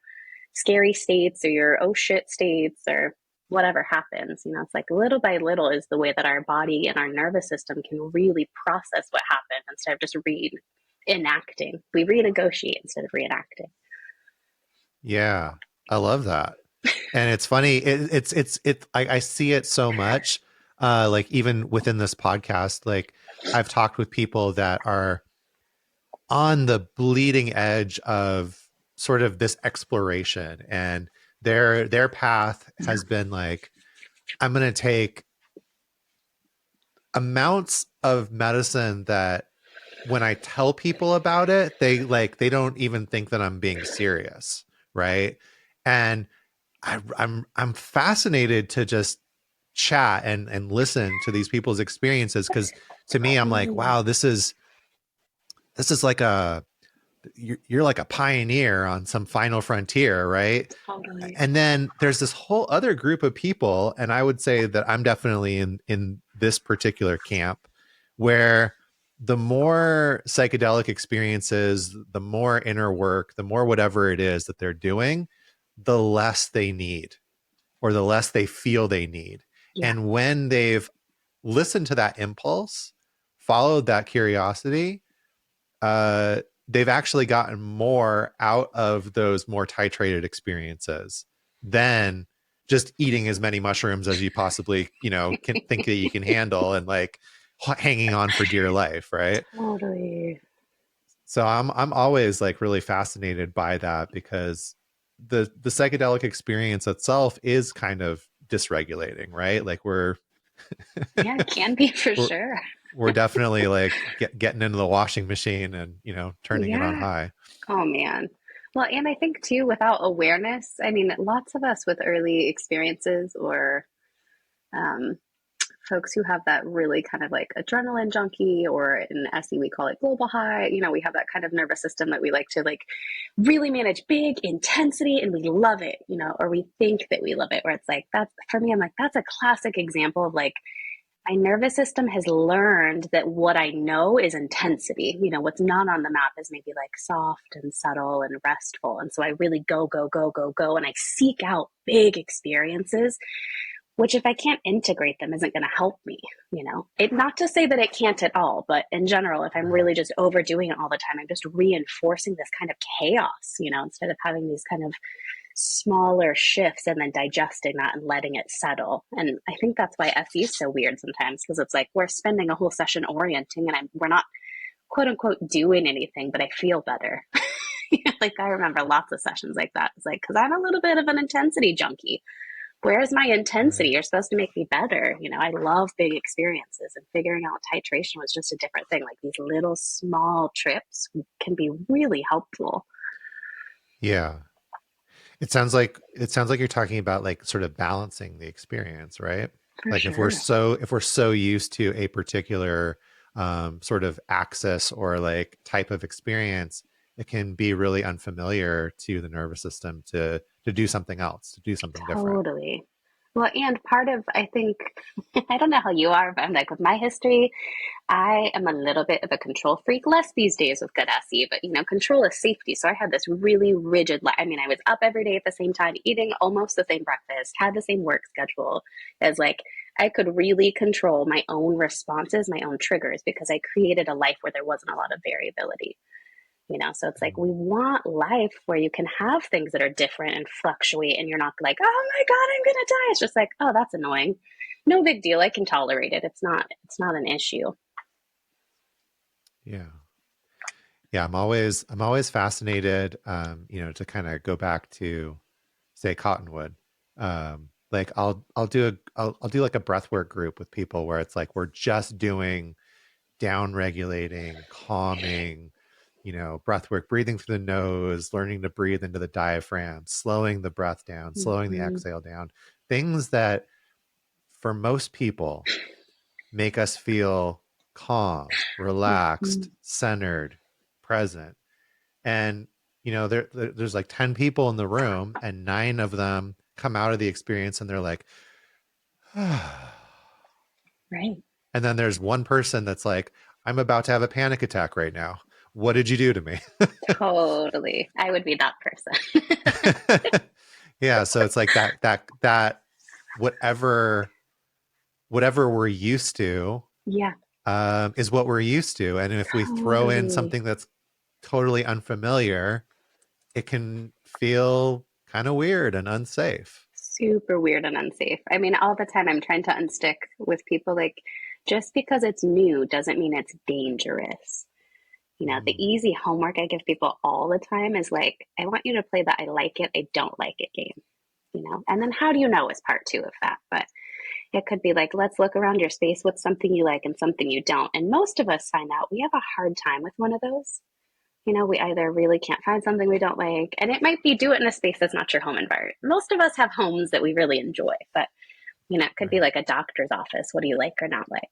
scary states or your oh shit states or whatever happens. It's like little by little is the way that our body and our nervous system can really process what happened instead of just enacting. We renegotiate instead of reenacting. Yeah, I love that. And it's funny. I see it so much. Like even within this podcast, like I've talked with people that are on the bleeding edge of sort of this exploration, and their path has been like, I'm going to take amounts of medicine that when I tell people about it, they don't even think that I'm being serious, right? And I'm fascinated to just chat and listen to these people's experiences, because to me, I'm like, wow, this is like you're like a pioneer on some final frontier, right? Totally. And then there's this whole other group of people, and I would say that I'm definitely in this particular camp, where the more psychedelic experiences, the more inner work, the more whatever it is that they're doing, the less they need, or the less they feel they need. Yeah. And when they've listened to that impulse, followed that curiosity, they've actually gotten more out of those more titrated experiences than just eating as many mushrooms as you possibly, can think that you can handle, and like hanging on for dear life, right? Totally. So I'm always like really fascinated by that, because the psychedelic experience itself is kind of dysregulating, right? Like Yeah, it can be for we're sure. we're definitely like getting into the washing machine and turning it on Yeah. high. Oh man. Well, and I think too, without awareness, I mean, lots of us with early experiences or um, folks who have that really kind of like adrenaline junkie, or in SE we call it global high. We have that kind of nervous system that we like to like really manage big intensity, and we love it, or we think that we love it, where it's like, that's for me, I'm like, that's a classic example of like, my nervous system has learned that what I know is intensity. What's not on the map is maybe like soft and subtle and restful. And so I really go, go, go, go, go. And I seek out big experiences, which if I can't integrate them isn't going to help me. It, not to say that it can't at all, but in general, if I'm really just overdoing it all the time, I'm just reinforcing this kind of chaos, instead of having these kind of smaller shifts and then digesting that and letting it settle. And I think that's why SE is so weird sometimes, because it's like we're spending a whole session orienting, and we're not quote unquote doing anything, but I feel better. Like I remember lots of sessions like that. It's like, because I'm a little bit of an intensity junkie. Where's my intensity? Right. You're supposed to make me better. I love big experiences, and figuring out titration was just a different thing. Like these little small trips can be really helpful. Yeah. It sounds like you're talking about like sort of balancing the experience, right? For Like sure. if we're so used to a particular sort of access or like type of experience, it can be really unfamiliar to the nervous system to do something else, to do something different. Totally. Well, and part of, I think, I don't know how you are, but I'm like, with my history, I am a little bit of a control freak, less these days with good SE, but control is safety. So I had this really rigid, I mean, I was up every day at the same time, eating almost the same breakfast, had the same work schedule, as like, I could really control my own responses, my own triggers, because I created a life where there wasn't a lot of variability. So it's like, we want life where you can have things that are different and fluctuate, and you're not like, oh my god, I'm gonna die. It's just like, oh, that's annoying, no big deal, I can tolerate it. It's not an issue. Yeah. Yeah, I'm always fascinated, to kind of go back to say Cottonwood. Like I'll do like a breathwork group with people where it's like we're just doing down regulating, calming, breathwork, breathing through the nose, learning to breathe into the diaphragm, slowing the breath down, slowing the Mm-hmm. exhale down. Things that for most people make us feel calm, Mm-hmm. relaxed, centered, present. And there's like 10 people in the room, and 9 of them come out of the experience and they're like, Right. and then there's one person that's like, I'm about to have a panic attack right now. What did you do to me? Totally, I would be that person. Yeah, so it's like that whatever we're used to Yeah. is what we're used to, and if we throw in Totally. something that's totally unfamiliar, it can feel kind of weird and unsafe. Super weird and unsafe. I mean, all the time I'm trying to unstick with people, like, just because it's new doesn't mean it's dangerous. The Mm, easy homework I give people all the time is like, I want you to play the I like it, I don't like it game. And then how do you know is part two of that. But it could be like, let's look around your space. What's something you like and something you don't? And most of us find out we have a hard time with one of those. We either really can't find something we don't like, and it might be do it in a space that's not your home environment. Most of us have homes that we really enjoy, but it could be right. like a doctor's office. What do you like or not like?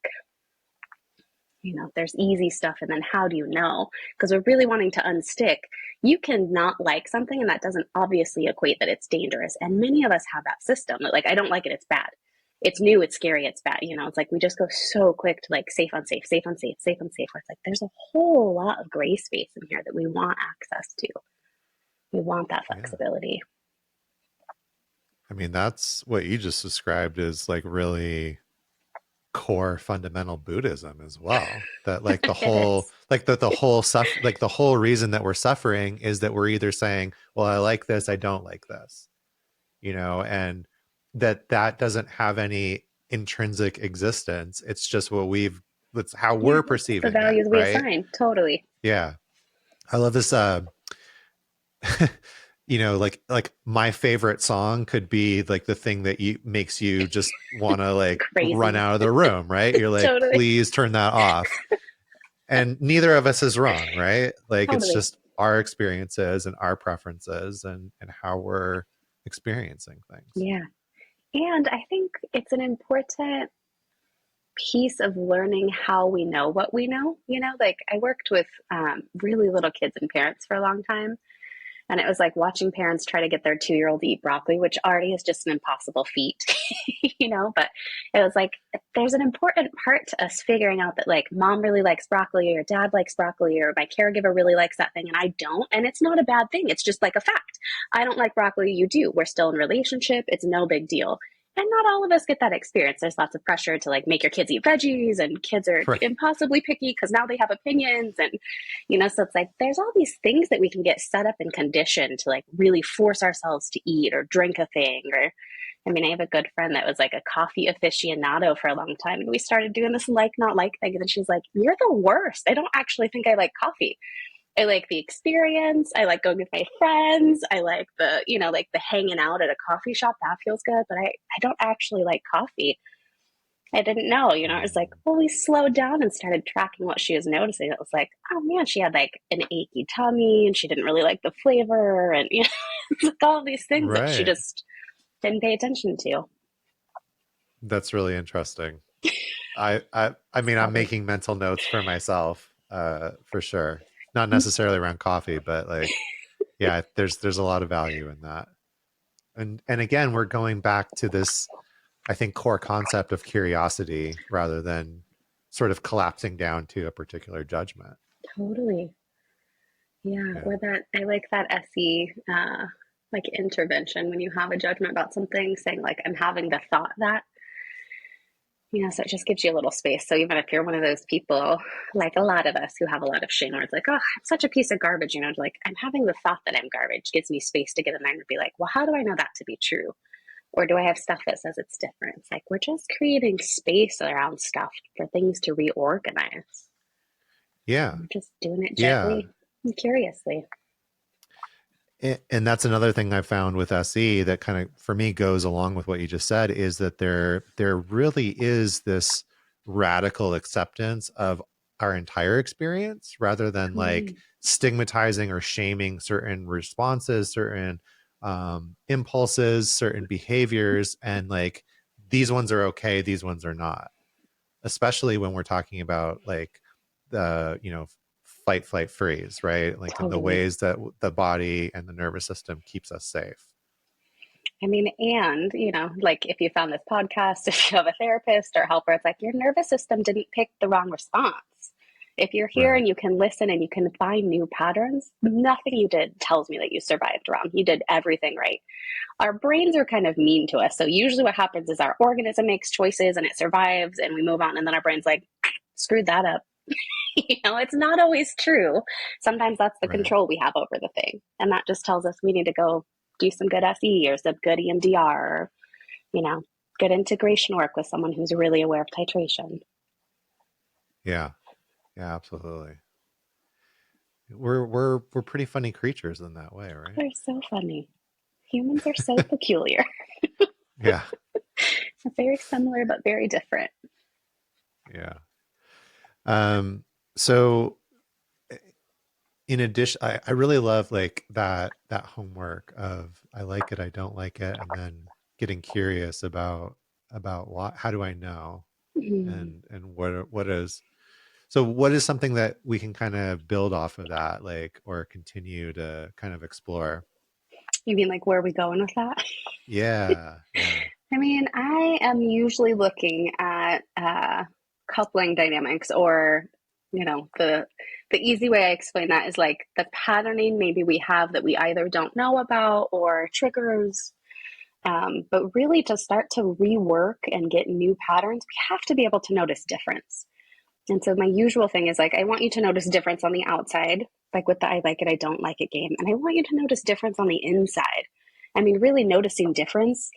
there's easy stuff, and then how do you know? Because we're really wanting to unstick. You can not like something, and that doesn't obviously equate that it's dangerous. And many of us have that system that, like, I don't like it, it's bad. It's new, it's scary, it's bad. It's like we just go so quick to like safe, unsafe, safe, unsafe, safe, unsafe. Where it's like there's a whole lot of gray space in here that we want access to. We want that Yeah. flexibility. I mean, that's what you just described is like really core fundamental Buddhism as well. That like the whole like the whole like the whole reason that we're suffering is that we're either saying, well, I like this, I don't like this, and that doesn't have any intrinsic existence. It's just that's how we're perceiving the values it, we right? assign. Totally. Yeah. I love this like my favorite song could be like the thing that makes you just want to like Crazy. run out of the room, right? You're like, Totally. Please turn that off. And neither of us is wrong, right? Like Totally. It's just our experiences and our preferences and how we're experiencing things. Yeah. And I think it's an important piece of learning how we know what we know. Like I worked with really little kids and parents for a long time. And it was like watching parents try to get their 2-year-old to eat broccoli, which already is just an impossible feat, but it was like, there's an important part to us figuring out that like mom really likes broccoli or dad likes broccoli or my caregiver really likes that thing and I don't. And it's not a bad thing. It's just like a fact. I don't like broccoli. You do. We're still in a relationship. It's no big deal. And not all of us get that experience. There's lots of pressure to like make your kids eat veggies, and kids are Right. impossibly picky because now they have opinions. And, so it's like there's all these things that we can get set up and conditioned to like really force ourselves to eat or drink a thing. Or, I have a good friend that was like a coffee aficionado for a long time. And we started doing this like, not like thing. And she's like, you're the worst. I don't actually think I like coffee. I like the experience. I like going with my friends. I like the, like the hanging out at a coffee shop. That feels good. But I don't actually like coffee. I didn't know, it was like, well, we slowed down and started tracking what she was noticing. It was like, oh man, she had like an achy tummy and she didn't really like the flavor. And, it's like all these things that she Right. just didn't pay attention to. That's really interesting. I mean, I'm making mental notes for myself, for sure. Not necessarily around coffee, but like, yeah, there's a lot of value in that. And again, we're going back to this, I think, core concept of curiosity rather than sort of collapsing down to a particular judgment. Totally. Yeah. Or that, I like that SE, like intervention when you have a judgment about something, saying like, I'm having the thought that, so it just gives you a little space. So even if you're one of those people, like a lot of us who have a lot of shame, where it's like, oh, I'm such a piece of garbage, like I'm having the thought that I'm garbage gives me space to get in there and be like, well, how do I know that to be true? Or do I have stuff that says it's different? It's like, we're just creating space around stuff for things to reorganize. Yeah. We're just doing it gently and curiously. And that's another thing I found with SE that kind of, for me, goes along with what you just said, is that there really is this radical acceptance of our entire experience rather than like stigmatizing or shaming certain responses, certain impulses, certain behaviors, and like these ones are okay, these ones are not. Especially when we're talking about like the fight, flight, freeze, right? Like in the ways that the body and the nervous system keeps us safe. And, like if you found this podcast, if you have a therapist or helper, it's like your nervous system didn't pick the wrong response. If you're here and you can listen and you can find new patterns, nothing you did tells me that you survived wrong. You did everything right. Our brains are kind of mean to us. So usually what happens is our organism makes choices and it survives and we move on. And then our brain's like, screwed that up. It's not always true. Sometimes that's the control we have over the thing. And that just tells us we need to go do some good SE or some good EMDR or, good integration work with someone who's really aware of titration. Yeah. Yeah, absolutely. We're pretty funny creatures in that way, right? They're so funny. Humans are so peculiar. Yeah. Very similar, but very different. Yeah. So in addition, I really love like that homework of I like it, I don't like it, and then getting curious about what, how do I know, and what is So what is something that we can kind of build off of that, like, or continue to kind of explore? You mean like where are we going with that? Yeah, yeah. I mean, I am usually looking at coupling dynamics, or the easy way I explain that is like the patterning maybe we have that we either don't know about or triggers. But really, to start to rework and get new patterns, we have to be able to notice difference. And so, my usual thing is like, I want you to notice difference on the outside, like with the I like it, I don't like it game. And I want you to notice difference on the inside. I mean, really noticing difference,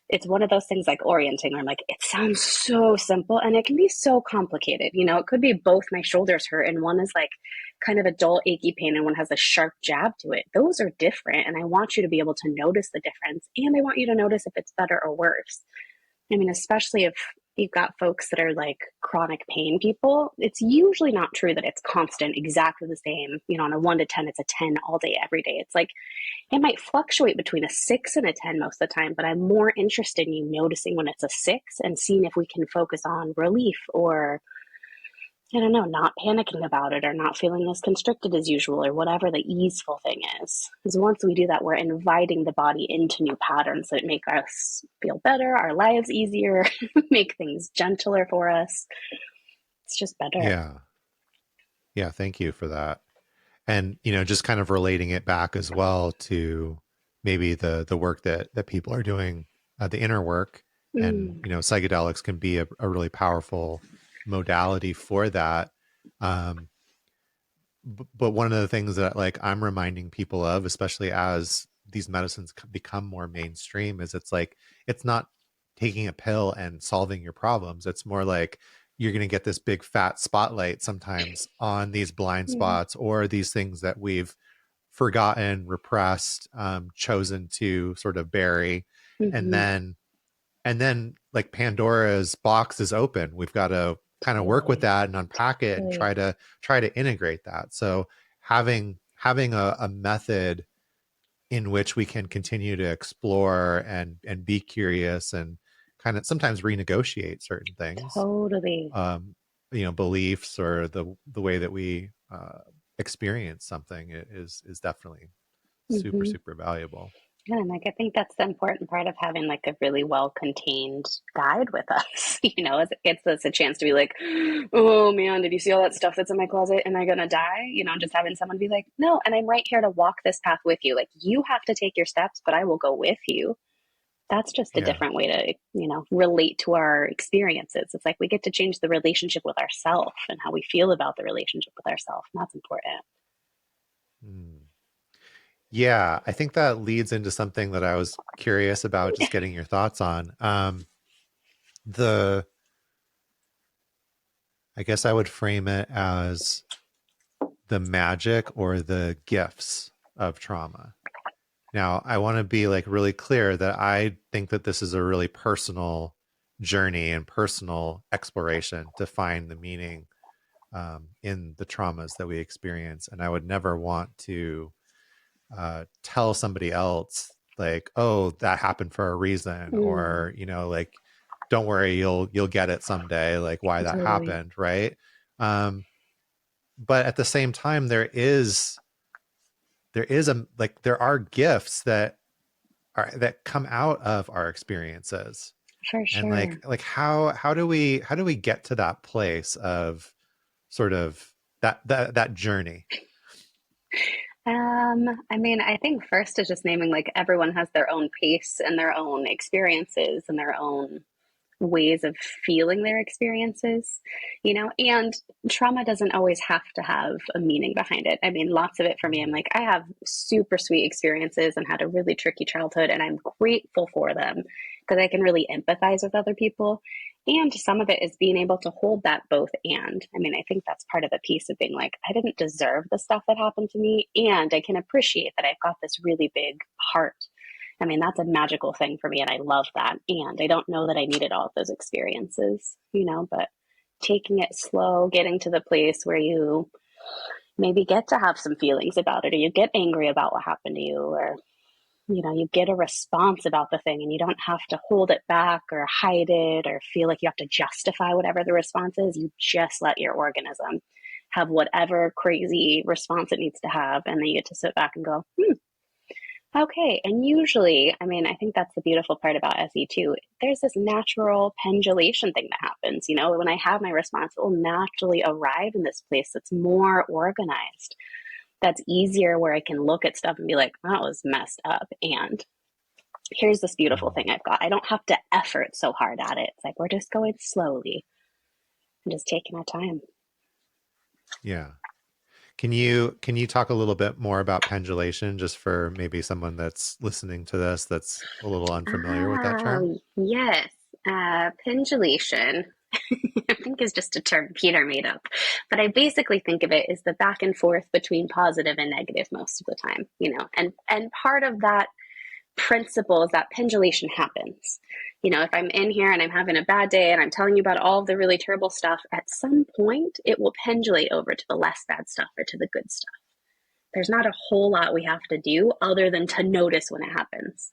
it's one of those things like orienting where I'm like, it sounds so simple and it can be so complicated. It could be both my shoulders hurt and one is like kind of a dull, achy pain and one has a sharp jab to it. Those are different. And I want you to be able to notice the difference. And I want you to notice if it's better or worse. I mean, especially if you've got folks that are like chronic pain people, it's usually not true that it's constant, exactly the same. On a 1 to 10, it's a 10 all day, every day. It's like it might fluctuate between a 6 and a 10 most of the time, but I'm more interested in you noticing when it's a 6 and seeing if we can focus on relief or, I don't know, not panicking about it or not feeling as constricted as usual or whatever the easeful thing is. Because once we do that, we're inviting the body into new patterns that make us feel better, our lives easier, make things gentler for us. It's just better. Yeah. Yeah. Thank you for that. And, just kind of relating it back as well to maybe the work that people are doing, the inner work, and, Mm. psychedelics can be a really powerful modality for that. Um, but one of the things that like I'm reminding people of, especially as these medicines become more mainstream, is it's not taking a pill and solving your problems. It's more like you're going to get this big fat spotlight sometimes on these blind Mm. spots or these things that we've forgotten, repressed, chosen to sort of bury, and Mm-hmm. then like Pandora's box is open. We've got to kind of work with Totally. that and unpack it and Totally. try to integrate that. So having a method in which we can continue to explore and be curious and kind of sometimes renegotiate certain things, Totally. um, beliefs or the way that we experience something is definitely super, Mm-hmm. super valuable. Yeah, and like I think that's the important part of having like a really well contained guide with us. It gets us a chance to be like, oh man, did you see all that stuff that's in my closet? Am I gonna die? Just having someone be like, no, and I'm right here to walk this path with you. Like you have to take your steps, but I will go with you. That's just a Yeah. different way to, relate to our experiences. It's like we get to change the relationship with ourselves and how we feel about the relationship with ourselves. And that's important. Mm. Yeah, I think that leads into something that I was curious about, just getting your thoughts on. The I guess I would frame it as the magic or the gifts of trauma. Now, I want to be like really clear that I think that this is a really personal journey and personal exploration to find the meaning, in the traumas that we experience. And I would never want to tell somebody else like, oh, that happened for a reason, Mm, or like, don't worry, you'll get it someday, like why that totally. happened, right? um but at the same time, there is a like there are gifts that come out of our experiences. For And sure. how do we get to that place of sort of that journey? I mean, I think first is just naming like everyone has their own pace and their own experiences and their own ways of feeling their experiences, and trauma doesn't always have to have a meaning behind it. I mean, lots of it for me, I'm like, I have super sweet experiences and had a really tricky childhood, and I'm grateful for them because I can really empathize with other people. And some of it is being able to hold that both. And I mean, I think that's part of the piece of being like, I didn't deserve the stuff that happened to me. And I can appreciate that I've got this really big heart. I mean, that's a magical thing for me, and I love that. And I don't know that I needed all of those experiences, but taking it slow, getting to the place where you maybe get to have some feelings about it, or you get angry about what happened to you, or you get a response about the thing and you don't have to hold it back or hide it or feel like you have to justify whatever the response is. You just let your organism have whatever crazy response it needs to have. And then you get to sit back and go, okay. And usually, I mean, I think that's the beautiful part about SE too. There's this natural pendulation thing that happens. When I have my response, it will naturally arrive in this place that's more organized, that's easier, where I can look at stuff and be like, that was messed up. And here's this beautiful thing I've got. I don't have to effort so hard at it. It's like we're just going slowly and just taking our time. Yeah. Can you talk a little bit more about pendulation, just for maybe someone that's listening to this that's a little unfamiliar with that term? Yes. Pendulation, I think, is just a term Peter made up. But I basically think of it as the back and forth between positive and negative most of the time, and part of that principle is that pendulation happens. If I'm in here and I'm having a bad day and I'm telling you about all of the really terrible stuff, at some point it will pendulate over to the less bad stuff or to the good stuff. There's not a whole lot we have to do other than to notice when it happens.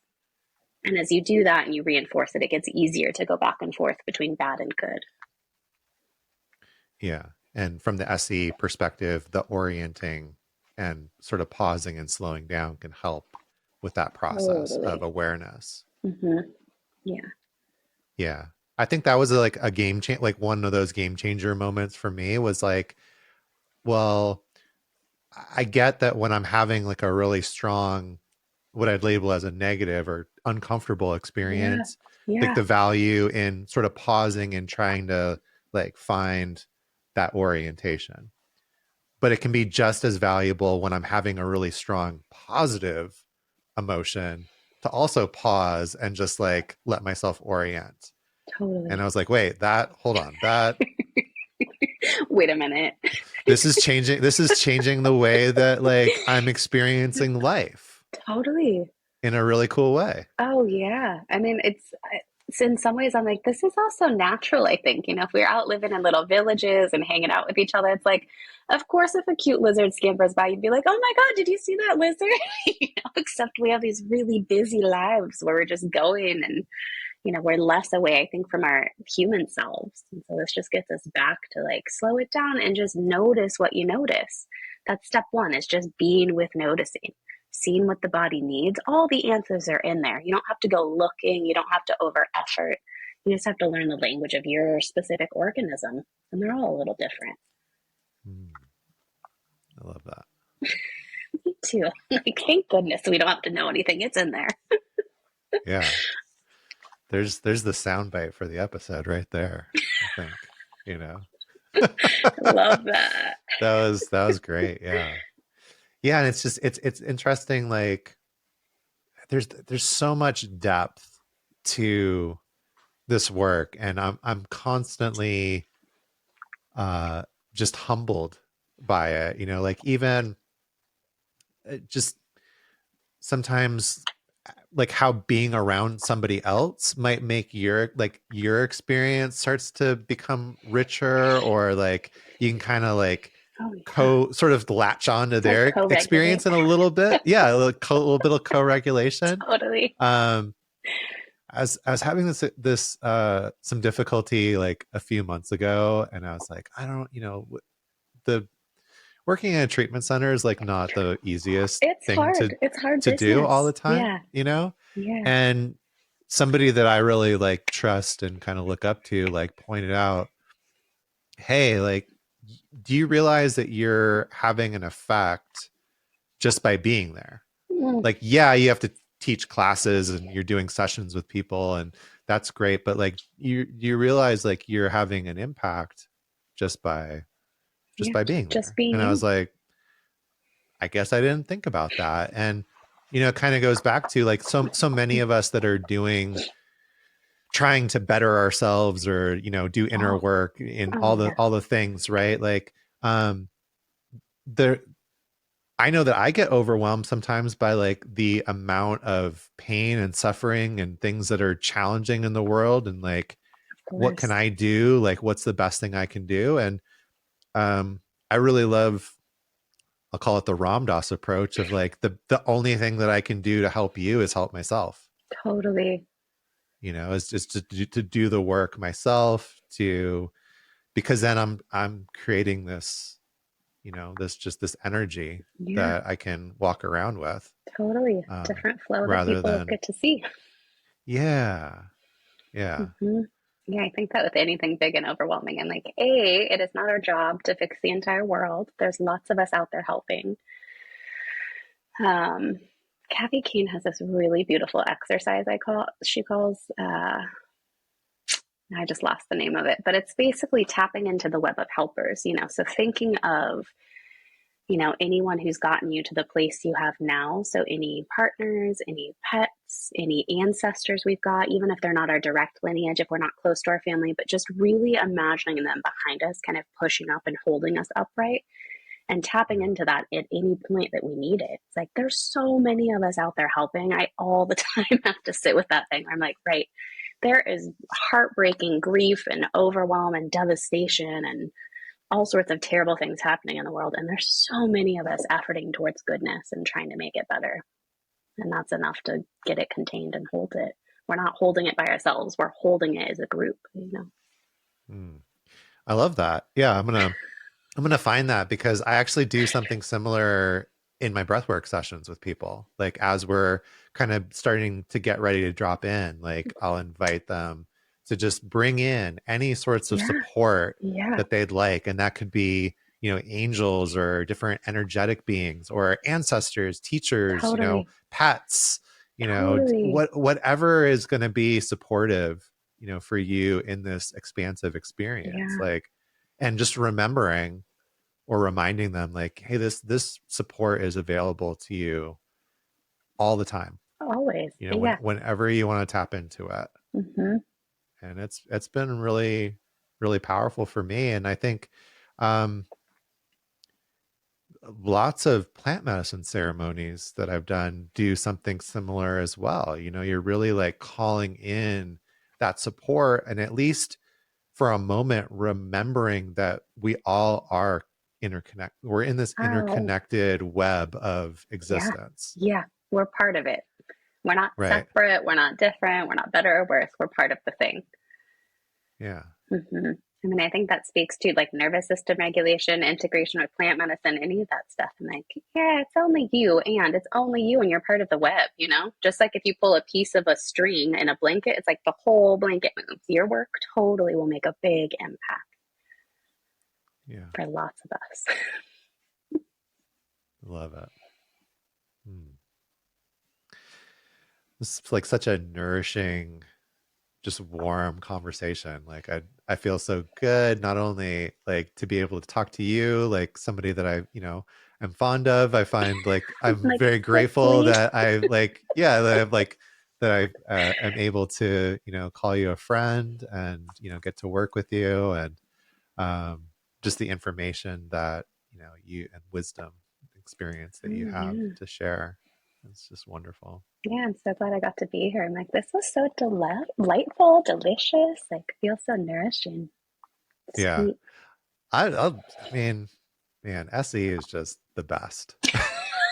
And as you do that and you reinforce it, it gets easier to go back and forth between bad and good. Yeah. And from the SE perspective, the orienting and sort of pausing and slowing down can help with that process of awareness. Mm-hmm. Yeah. Yeah. I think that was like a game change, like one of those game changer moments for me was like, well, I get that when I'm having like a really strong, what I'd label as a negative or uncomfortable experience, like the value in sort of pausing and trying to like find that orientation. But it can be just as valuable when I'm having a really strong positive emotion to also pause and just like let myself orient. Totally. And I was like, wait, hold on, wait a minute. This is changing the way that like I'm experiencing life. Totally. In a really cool way. Oh yeah. I mean, it's in some ways I'm like, this is also natural, I think. If we're out living in little villages and hanging out with each other, it's like, of course, if a cute lizard scampers by, you'd be like, oh my God, did you see that lizard? Except we have these really busy lives where we're just going and, we're less away, I think, from our human selves. And so this just gets us back to like, slow it down and just notice what you notice. That's step one, is just being with noticing. Seeing what the body needs. All the answers are in there. You don't have to go looking. You don't have to over effort. You just have to learn the language of your specific organism. And they're all a little different. I love that. Me too. Like, thank goodness we don't have to know anything. It's in there. Yeah. There's the soundbite for the episode right there, I think, Love that. That was great. Yeah. Yeah, and it's just it's interesting. Like, there's so much depth to this work, and I'm constantly just humbled by it. Like even just sometimes, like how being around somebody else might make your experience starts to become richer, or like you can kind of like sort of latch on to their experience in a little bit. Yeah, a little bit of co-regulation. Totally. I was having this some difficulty like a few months ago, and I was like, I don't, the working in a treatment center is like not the easiest thing to do all the time. Yeah. And somebody that I really like trust and kind of look up to like pointed out, hey, like, do you realize that you're having an effect just by being there? Like, yeah, you have to teach classes and you're doing sessions with people, and that's great. But like, you realize like you're having an impact just by being there. And I was like, I guess I didn't think about that. And, it kind of goes back to like so many of us that are trying to better ourselves or, do inner work in all the things, right? Like, I know that I get overwhelmed sometimes by like the amount of pain and suffering and things that are challenging in the world. And like, what can I do? Like, what's the best thing I can do? And, I really love I'll call it the Ram Dass approach of like the only thing that I can do to help you is help myself. Totally. You know, is just to do the work myself, to because then I'm creating this, you know, this energy Yeah, that I can walk around with, totally. Different flow that rather people than get to see. yeah, yeah, Hmm. Yeah, I think that with anything big and overwhelming, and like, A, it is not our job to fix the entire world. There's lots of us out there helping. Um, Kathy Keene has this really beautiful exercise she calls, I just lost the name of it, but it's basically tapping into the web of helpers, you know. So thinking of, you know, anyone who's gotten you to the place you have now. So any partners, any pets, any ancestors we've got, even if they're not our direct lineage, if we're not close to our family, but just really imagining them behind us, kind of pushing up and holding us upright and tapping yeah, into that at any point that we need it. It's like there's so many of us out there helping. I all the time have to sit with that thing where I'm like, right, there is heartbreaking grief and overwhelm and devastation and all sorts of terrible things happening in the world. And there's so many of us efforting towards goodness and trying to make it better. And that's enough to get it contained and hold it. We're not holding it by ourselves. We're holding it as a group, you know? mm. I love that. Yeah, I'm gonna find that, because I actually do something similar in my breathwork sessions with people. Like as we're kind of starting to get ready to drop in, like I'll invite them to just bring in any sorts of Yeah. support Yeah. that they'd like. And that could be, you know, angels or different energetic beings or ancestors, teachers, you know, Totally. pets, you know, Totally. whatever is going to be supportive, you know, for you in this expansive experience. Yeah. Like, and just remembering or reminding them like, hey, this support is available to you all the time, Always. you know, Yeah. whenever you want to tap into it. Mm-hmm. And it's been really, really powerful for me. And I think um lots of plant medicine ceremonies that I've done do something similar as well. You know, you're really like calling in that support, and at least for a moment remembering that we all are interconnected. We're in this Oh, interconnected web of yeah. existence. Yeah. We're part of it. We're not Right. separate. We're not different. We're not better or worse. We're part of the thing. Yeah. Hmm. I mean, I think that speaks to like nervous system regulation, integration with plant medicine, any of that stuff. I'm like, yeah, it's only you, and it's only you, and you're part of the web, you know? Just like if you pull a piece of a string in a blanket, it's like the whole blanket moves. Your work totally will make a big impact Yeah. for lots of us. Love it. Hmm. This is like such a nourishing, just warm conversation. Like I feel so good, not only like to be able to talk to you, like somebody that I, you know, am fond of. I find like I'm Like, very grateful hopefully, that I like, yeah, that I'm like that I am able to, you know, call you a friend and, you know, get to work with you, and um, just the information that, you know, you and wisdom experience that you oh, have yeah. to share. It's just wonderful. Yeah, I'm so glad I got to be here. I'm like, this was so delightful, delicious, like feels so nourishing, Yeah. sweet. I mean, man, SE is just the best.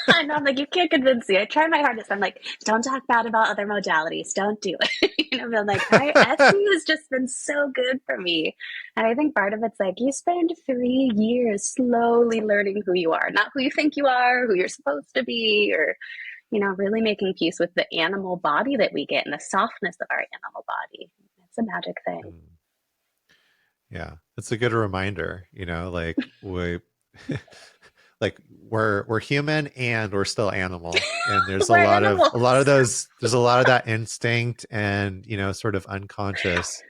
I know, I'm like, you can't convince me. I try my hardest. I'm like, don't talk bad about other modalities. Don't do it. You know, I'm like, SE has just been so good for me. And I think part of it's like you spend 3 years slowly learning who you are, not who you think you are, who you're supposed to be, or, you know, really making peace with the animal body that we get and the softness of our animal body. It's a magic thing. Mm, yeah, it's a good reminder, you know, like we like we're human and we're still animal. And there's We're animals. a lot of those, there's a lot of that instinct and, you know, sort of unconscious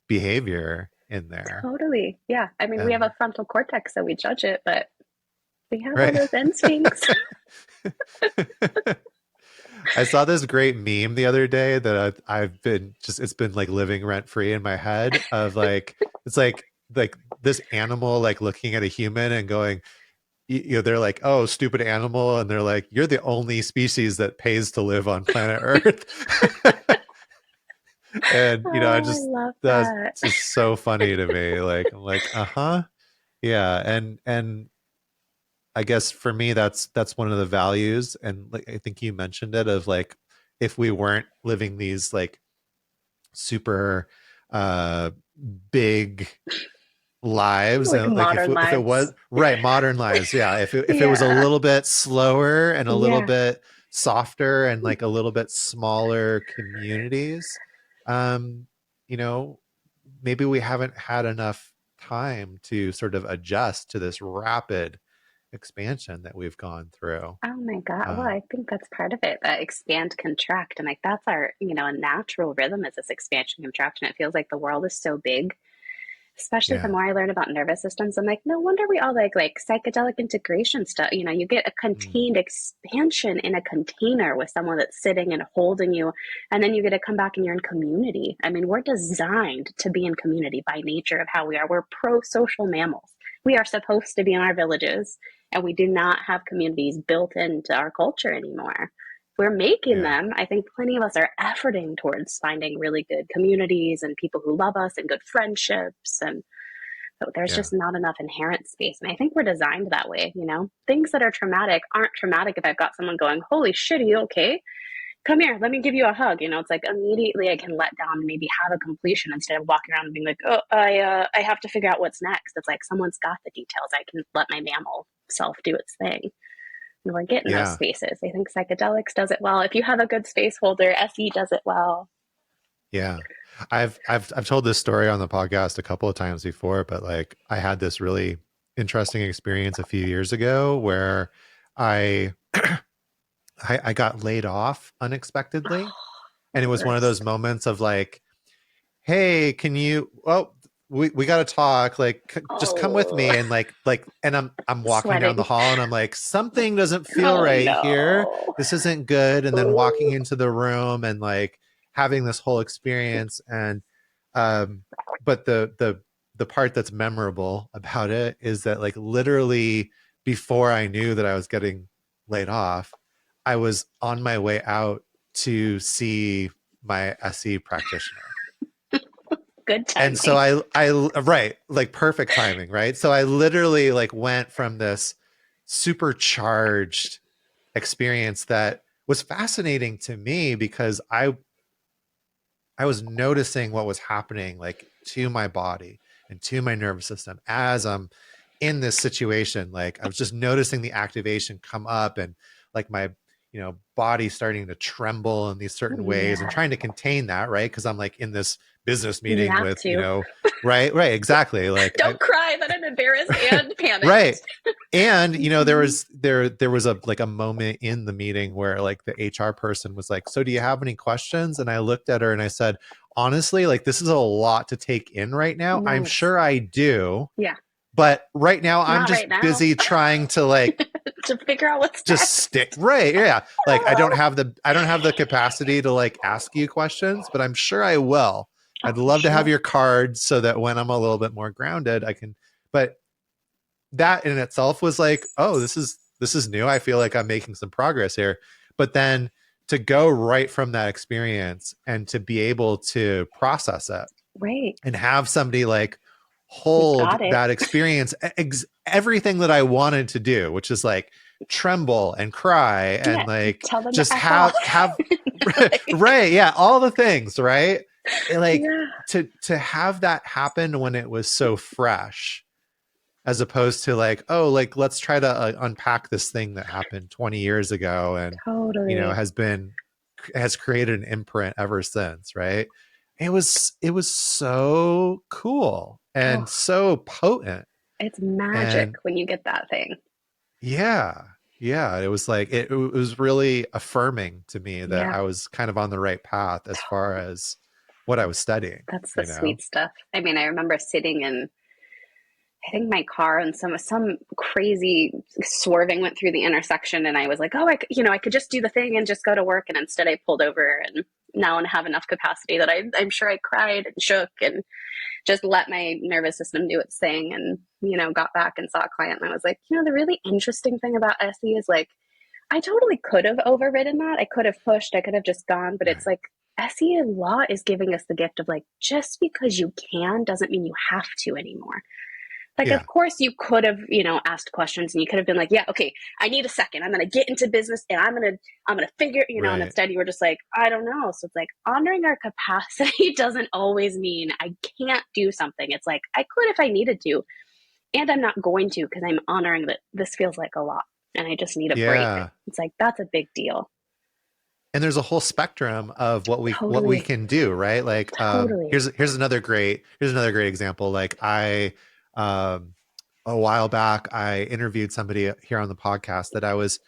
behavior in there. Totally. Yeah. I mean, we have And a frontal cortex, so we judge it, but we have all right. those instincts. I saw this great meme the other day that I've been just, it's been like living rent free in my head of like, it's like this animal like looking at a human and going, you know, they're like, oh, stupid animal. And they're like, you're the only species that pays to live on planet Earth. And, you know, I Oh, I just, love that's that. just so funny to me. Like, I'm like, uh-huh. Yeah. And I guess for me, that's one of the values. And like, I think you mentioned it of like, if we weren't living these like super uh big lives, Like and like modern if it lives. was right, modern lives, yeah, if it was a Yeah. little bit slower and a little Yeah. bit softer and like a little bit smaller communities, um you know, maybe we haven't had enough time to sort of adjust to this rapid expansion that we've gone through. Oh my God. Well, um I think that's part of it, that expand, contract. And like that's our, a natural rhythm is this expansion, contraction. It feels like the world is so big. Especially the yeah. more I learn about nervous systems, I'm like, no wonder we all like psychedelic integration stuff. You get a Mm, contained expansion in a container with someone that's sitting and holding you, and then you get to come back and you're in community. I mean, we're designed to be in community by nature of how we are. We're pro-social mammals. We are supposed to be in our villages, and we do not have communities built into our culture anymore. We're making yeah. them. I think plenty of us are efforting towards finding really good communities and people who love us and good friendships. And but there's Yeah. just not enough inherent space. And I think we're designed that way. Things that are traumatic aren't traumatic if I've got someone going, holy shit, are you okay? Come here, let me give you a hug. It's like immediately I can let down and maybe have a completion instead of walking around and being like, oh, I have to figure out what's next. It's like someone's got the details. I can let my mammal self do its thing. And we're getting those Yeah. spaces. I think psychedelics does it well. If you have a good space holder, SE does it well. Yeah. I've told this story on the podcast a couple of times before, but like I had this really interesting experience a few years ago where I I got laid off unexpectedly. And it was one of those Worst. moments of like, hey, can you, oh, we got to talk, like just come with Oh, me. And and I'm walking down the sweating. hall and I'm like, something doesn't feel Oh right here. no. This isn't good. And then walking Ooh. into the room and like having this whole experience. And um but the part that's memorable about it is that like literally before I knew that I was getting laid off, I was on my way out to see my SE practitioner. Good And so timing. right, like perfect timing, right? So I literally like went from this supercharged experience that was fascinating to me because I was noticing what was happening like to my body and to my nervous system as I'm in this situation. Like I was just noticing the activation come up and like my, body starting to tremble in these certain ways and Yeah. trying to contain that, right? Because I'm like in this business You meeting have with, to. right, exactly. Like I Don't cry, then I'm embarrassed and right. panicked. And Mhm. there was a like a moment in the meeting where like the HR person was like, so do you have any questions? And I looked at her and I said, honestly, like this is a lot to take in right now. I'm Nice. sure I do, Yeah. but right now I'm Not just right now. busy trying to like To figure out what's just next. stick right. Yeah. Like Oh. I don't have the capacity to like ask you questions, but I'm sure I will. Oh, I'd I'm love to have sure. your card so that when I'm a little bit more grounded, I can, but that in itself was like, oh, this is new. I feel like I'm making some progress here. But then to go right from that experience and to be able to process it Right. and have somebody like You've hold got it. that experience, everything that I wanted to do, which is like tremble and cry Yeah. and like Tell them to just F off. have Like, right, yeah, all the things, right? Like yeah. to have that happen when it was so fresh, as opposed to like, oh, like let's try to unpack this thing that happened 20 years ago and Totally. has created an imprint ever since, right? It was so cool Oh, and so potent. it's magic And when you get that thing. yeah, yeah, it was like it was really affirming to me that Yeah. I was kind of on the right path as far as what I was studying, That's the you know. sweet stuff. I mean, I remember sitting in, I think, my car, and some crazy swerving went through the intersection, and I was like, oh, I could just do the thing and just go to work, and instead I pulled over, and now I have enough capacity that I'm sure I cried and shook and just let my nervous system do its thing, and got back and saw a client, and I was like, the really interesting thing about SE is like I totally could have overridden that. I could have pushed, I could have just gone, but it's Right. like SE law is giving us the gift of like, just because you can doesn't mean you have to anymore. Like, Yeah. of course you could have, asked questions and you could have been like, yeah, okay, I need a second. I'm going to get into business and I'm going to figure, and Right. instead you were just like, I don't know. So it's like honoring our capacity doesn't always mean I can't do something. It's like, I could if I needed to, and I'm not going to, because I'm honoring that this feels like a lot and I just need a break. Yeah. It's like, that's a big deal. And there's a whole spectrum of what we Totally. can do, right? Like, Totally. here's another great example. Like um, a while back, I interviewed somebody here on the podcast that I was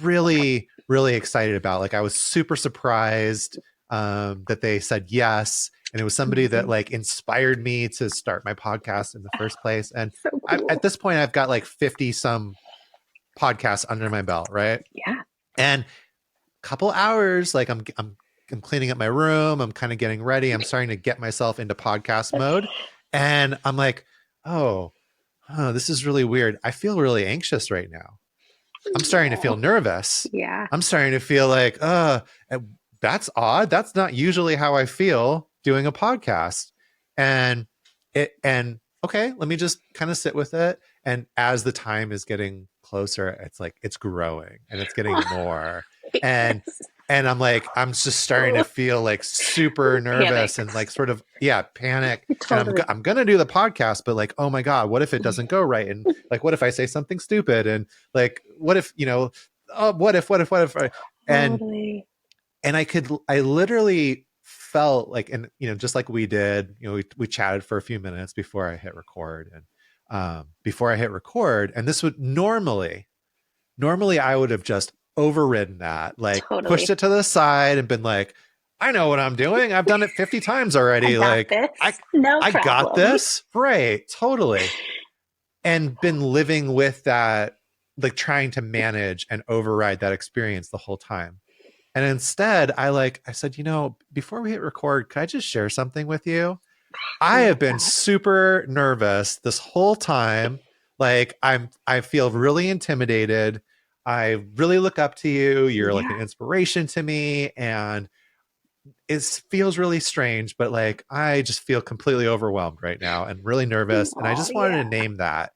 really, really excited about. Like, I was super surprised that they said yes. And it was somebody that Amazing. like inspired me to start my podcast in the first place. And So at cool. this point, I've got like 50 some podcasts under my belt, right? Yeah. And couple hours, like I'm cleaning up my room, I'm kind of getting ready, I'm starting to get myself into podcast mode, and I'm like, oh, this is really weird. I feel really anxious right now. I'm starting to feel Oh, nervous. yeah. I'm starting to feel like, that's odd. That's not usually how I feel doing a podcast. And okay, let me just kind of sit with it. And as the time is getting closer, it's like it's growing and it's getting more. And Yes. and I'm like, I'm just starting to feel like super nervous and like Panics. sort of, yeah, panic. And Totally. I'm gonna do the podcast, but like, oh my God, what if it doesn't go right? And like, what if I say something stupid? And like, what if, oh, what if, and Totally. I literally felt like, and just like we did, we chatted for a few minutes before I hit record. And and this would normally I would have just overridden that, like pushed Totally. it to the side and been like, I know what I'm doing. I've done it 50 times I already. got Like, this. I No I got problem. this. Right. Totally. And been living with that, like trying to manage and override that experience the whole time. And instead, I said, before we hit record, could I just share something with you? I I have love been that. super nervous this whole time. Like I feel really intimidated. I really look up to you. You're like an Yeah. inspiration to me. And it feels really strange, but like I just feel completely overwhelmed right now and really nervous. And I Oh, just wanted to yeah. name that.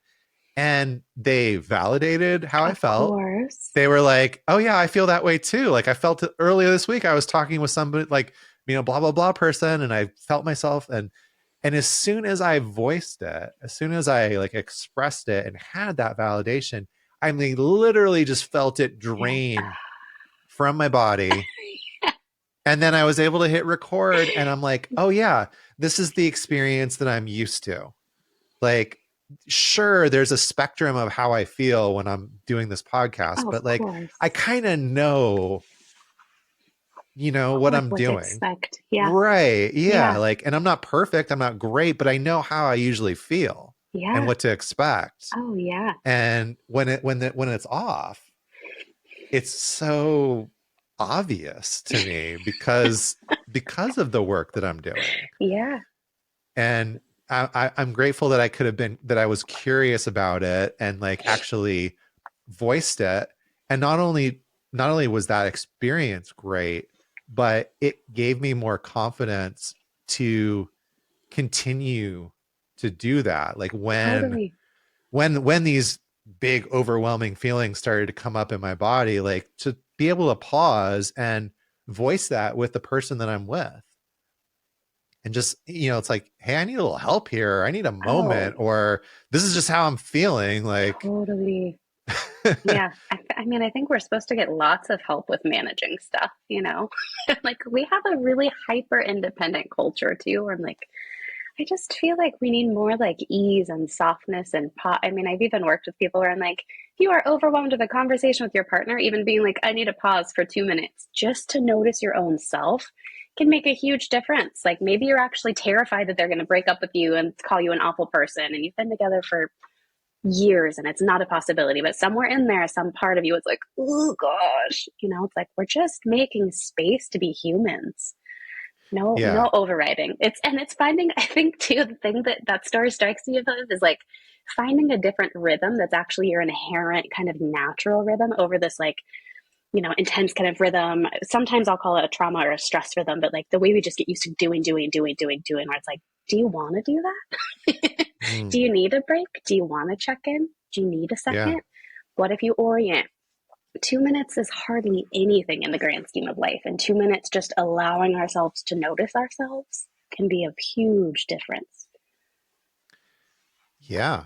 And they validated how I Of felt. course. They were like, oh yeah, I feel that way too. Like I felt it earlier this week. I was talking with somebody like, blah, blah, blah person. And I felt myself. And as soon as I voiced it, as soon as I like expressed it and had that validation, I mean, literally just felt it Yes. drain from my body. And then I was able to hit record and I'm like, oh yeah, this is the experience that I'm used to. Like, sure, there's a spectrum of how I feel when I'm doing this podcast, Oh, of but like, course. I kind of know, what Like I'm what to doing. expect. Yeah. Right. Yeah. Yeah. Like, and I'm not perfect. I'm not great, but I know how I usually feel and Yeah. what to expect. Oh, yeah. And when it's off, it's so obvious to me because of the work that I'm doing. Yeah. And I'm grateful that I was curious about it and like actually voiced it. And not only was that experience great, but it gave me more confidence to continue to do that. Like Totally. when these big overwhelming feelings started to come up in my body, like to be able to pause and voice that with the person that I'm with. And just, it's like, hey, I need a little help here. I need a Oh, moment, or this is just how I'm feeling. Like, totally. Yeah. I mean, I think we're supposed to get lots of help with managing stuff, Like we have a really hyper independent culture too, where I'm like, I just feel like we need more like ease and softness and I mean, I've even worked with people where I'm like, if you are overwhelmed with a conversation with your partner, even being like, I need a pause for 2 minutes just to notice your own self can make a huge difference. Like maybe you're actually terrified that they're going to break up with you and call you an awful person and you've been together for years and it's not a possibility, but somewhere in there, some part of you is like, oh gosh, it's like we're just making space to be humans. No, yeah, no overriding. It's finding, I think too, the thing that story strikes me of is like finding a different rhythm that's actually your inherent kind of natural rhythm over this like, intense kind of rhythm. Sometimes I'll call it a trauma or a stress rhythm, but like the way we just get used to doing, where it's like Do you want to do that? Do Mm. you need a break? Do you want to check in? Do you need a Yeah. second? What if you orient? 2 minutes is hardly anything in the grand scheme of life. And 2 minutes just allowing ourselves to notice ourselves can be a huge difference. Yeah.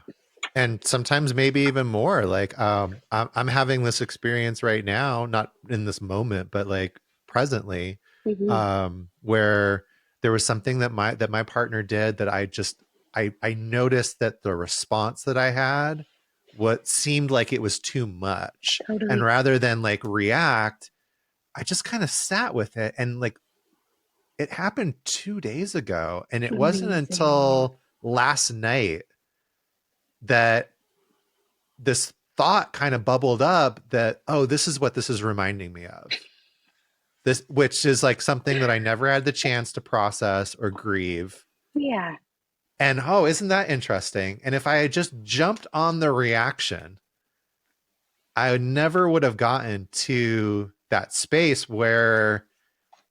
And sometimes maybe even more. Like I'm having this experience right now, not in this moment, but like presently, Mm-hmm. where there was something that my partner did that I noticed that the response that I had, what seemed like it was too much. And Totally. rather than like react, I just kind of sat with it. And like it happened 2 days ago. And it wasn't Amazing. until last night that this thought kind of bubbled up that, oh, this is what this is reminding me of. This, which is like something that I never had the chance to process or grieve. Yeah. And oh, isn't that interesting? And if I had just jumped on the reaction, I never would have gotten to that space where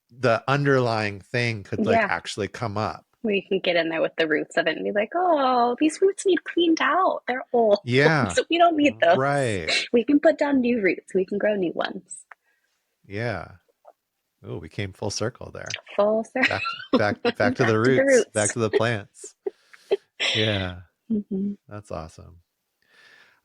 the underlying thing could like Yeah. actually come up. Where you can get in there with the roots of it and be like, oh, these roots need cleaned out. They're old. Yeah. So we don't need those. Right. We can put down new roots. We can grow new ones. Yeah. Oh, we came full circle there. Full circle. Back to the Back to the roots, back roots. to the plants. Yeah. Mm-hmm. That's awesome.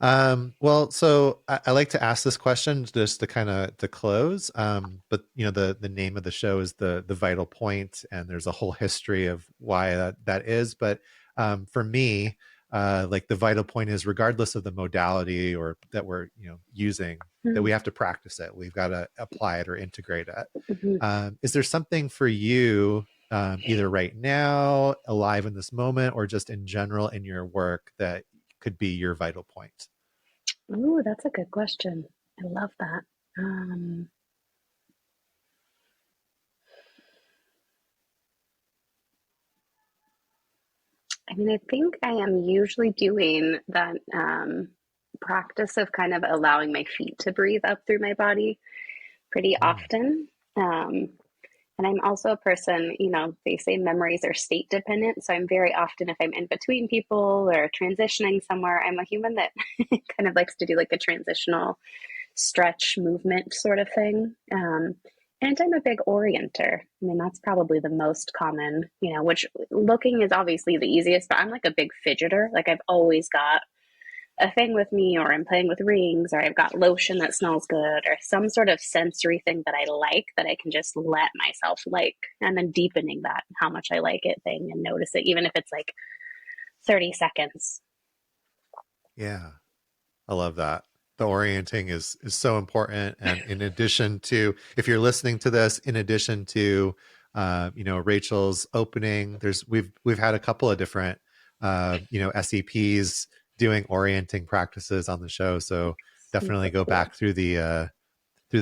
Well, so I like to ask this question just to kind of to close. But you know, the name of the show is the vital point, and there's a whole history of why that is. But for me, like the vital point is, regardless of the modality or that we're using, that we have to practice it. We've got to apply it or integrate it. Mm-hmm. Is there something for you, either right now, alive in this moment, or just in general in your work that could be your vital point? Ooh, that's a good question. I love that. Um, I mean, I think I am usually doing that practice of kind of allowing my feet to breathe up through my body pretty Mm, often. And I'm also a person, they say memories are state dependent. So I'm very often, if I'm in between people or transitioning somewhere, I'm a human that kind of likes to do like a transitional stretch movement sort of thing. And I'm a big orienter. I mean, that's probably the most common, which looking is obviously the easiest, but I'm like a big fidgeter. Like I've always got a thing with me, or I'm playing with rings, or I've got lotion that smells good, or some sort of sensory thing that I like that I can just let myself like, and then deepening that how much I like it thing and notice it, even if it's like 30 seconds. yeah, I love that. The orienting is so important. And in addition to, if you're listening to this, in addition to, Rachel's opening, we've had a couple of different, SEPs doing orienting practices on the show. So definitely Super go cool. back through the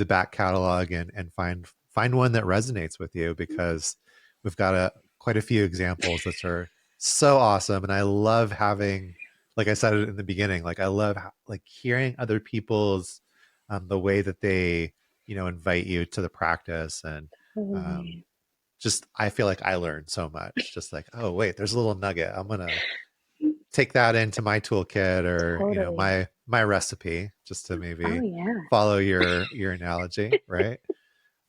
back catalog and find one that resonates with you, because we've got quite a few examples that are so awesome. And I love having, like I said in the beginning, like I love like hearing other people's the way that they invite you to the practice. And um, Totally. just I feel like I learned so much. Just like, oh wait, there's a little nugget. I'm gonna take that into my toolkit, or Totally. my recipe, just to Oh, maybe yeah. follow your analogy, right?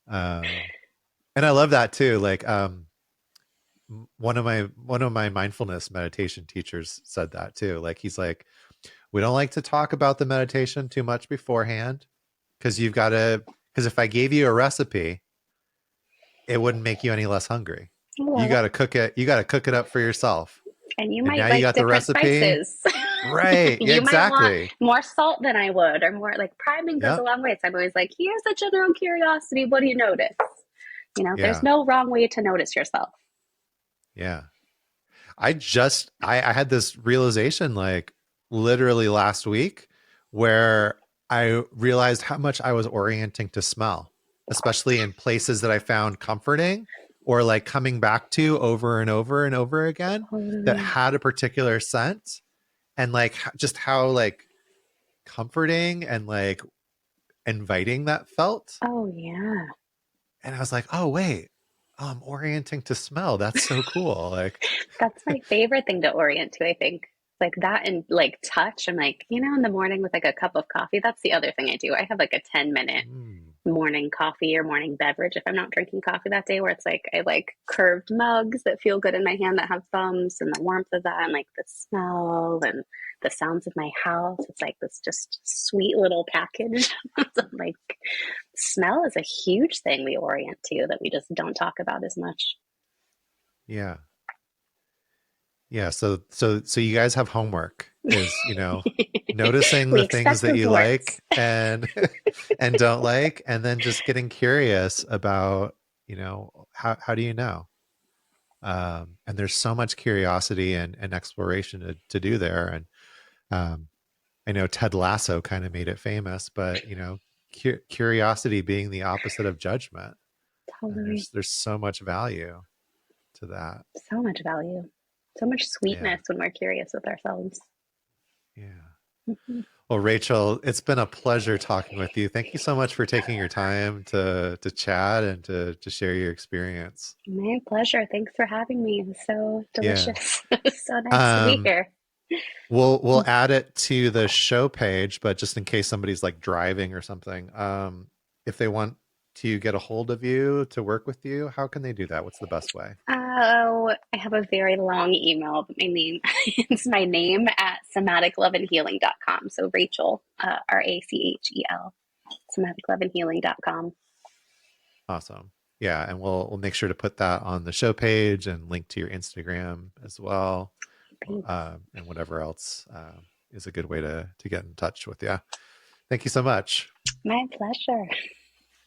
um and I love that too. Like one of my mindfulness meditation teachers said that too. Like he's like, we don't like to talk about the meditation too much beforehand, because if I gave you a recipe, it wouldn't make you any less hungry. I You love got it. to cook it. You got to cook it up for yourself. And you And might now you like got the different recipe. spices. Right. Yeah, You might want exactly. more salt than I would, or more like priming goes a Yep. long way. So I'm always like, here's a general curiosity. What do you notice? There's Yeah. no wrong way to notice yourself. Yeah. I had this realization like literally last week, where I realized how much I was orienting to smell, especially in places that I found comforting or like coming back to over and over and over again, that Totally. had a particular scent, and like just how like comforting and like inviting that felt. Oh, yeah. And I was like, oh wait, Orienting to smell. That's so cool. Like, That's my favorite thing to orient to, I think. Like that and like touch. I'm like, in the morning with like a cup of coffee. That's the other thing I do. I have like a 10-minute mm, morning coffee or morning beverage if I'm not drinking coffee that day, where it's like I like curved mugs that feel good in my hand that have thumbs, and the warmth of that and like the smell and the sounds of my house. It's like this just sweet little package. So, like, smell is a huge thing we orient to that we just don't talk about as much. yeah. Yeah. So you guys have homework is, noticing We the things expect that you reports. like and and don't like, and then just getting curious about, how do you know? And there's so much curiosity and exploration to do there. And um, I know Ted Lasso kind of made it famous, but curiosity being the opposite of judgment, and Totally. there's so much value to that. So much value. So much Yeah, sweetness when we're curious with ourselves. yeah. Mhm. Well, Rachel, it's been a pleasure talking with you. Thank you so much for taking your time to chat and to share your experience. My pleasure. Thanks for having me. It was so Yeah. delicious. It was so nice to be Um, here. we'll add it to the show page, but just in case somebody's like driving or something, if they want to get a hold of you to work with you, how can they do that? What's the best way? Oh, I have a very long email, but my name it's my name at somaticloveandhealing.com. So Rachel, Rachel, somaticloveandhealing.com. Awesome. Yeah, and we'll make sure to put that on the show page and link to your Instagram as well, Thanks. and whatever else is a good way to get in touch with you. Thank you so much. My pleasure.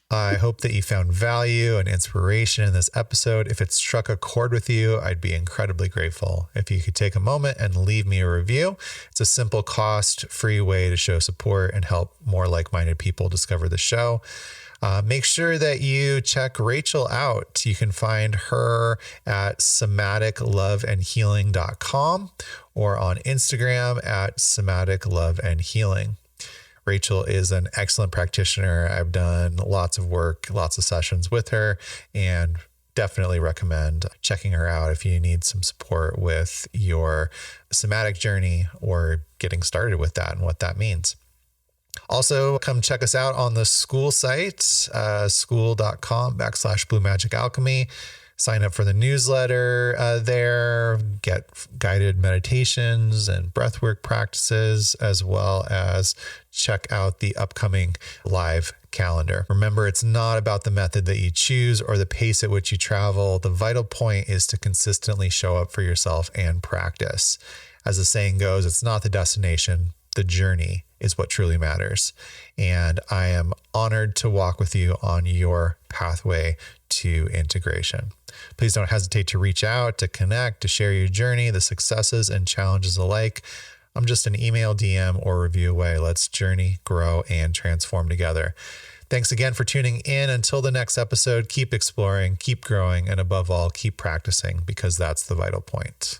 I hope that you found value and inspiration in this episode. If it struck a chord with you, I'd be incredibly grateful if you could take a moment and leave me a review. It's a simple, cost-free way to show support and help more like-minded people discover the show. Make sure that you check Rachel out. You can find her at somaticloveandhealing.com or on Instagram at somaticloveandhealing. Rachel is an excellent practitioner. I've done lots of work, lots of sessions with her, and definitely recommend checking her out if you need some support with your somatic journey or getting started with that and what that means. Also, come check us out on the school site, school.com/Blue Magic Alchemy. Sign up for the newsletter there, get guided meditations and breathwork practices, as well as check out the upcoming live calendar. Remember, it's not about the method that you choose or the pace at which you travel. The vital point is to consistently show up for yourself and practice. As the saying goes, it's not the destination, the journey is what truly matters. And I am honored to walk with you on your pathway to integration. Please don't hesitate to reach out, to connect, to share your journey, the successes and challenges alike. I'm just an email, DM, or review away. Let's journey, grow, and transform together. Thanks again for tuning in. Until the next episode, keep exploring, keep growing, and above all, keep practicing, because that's the vital point.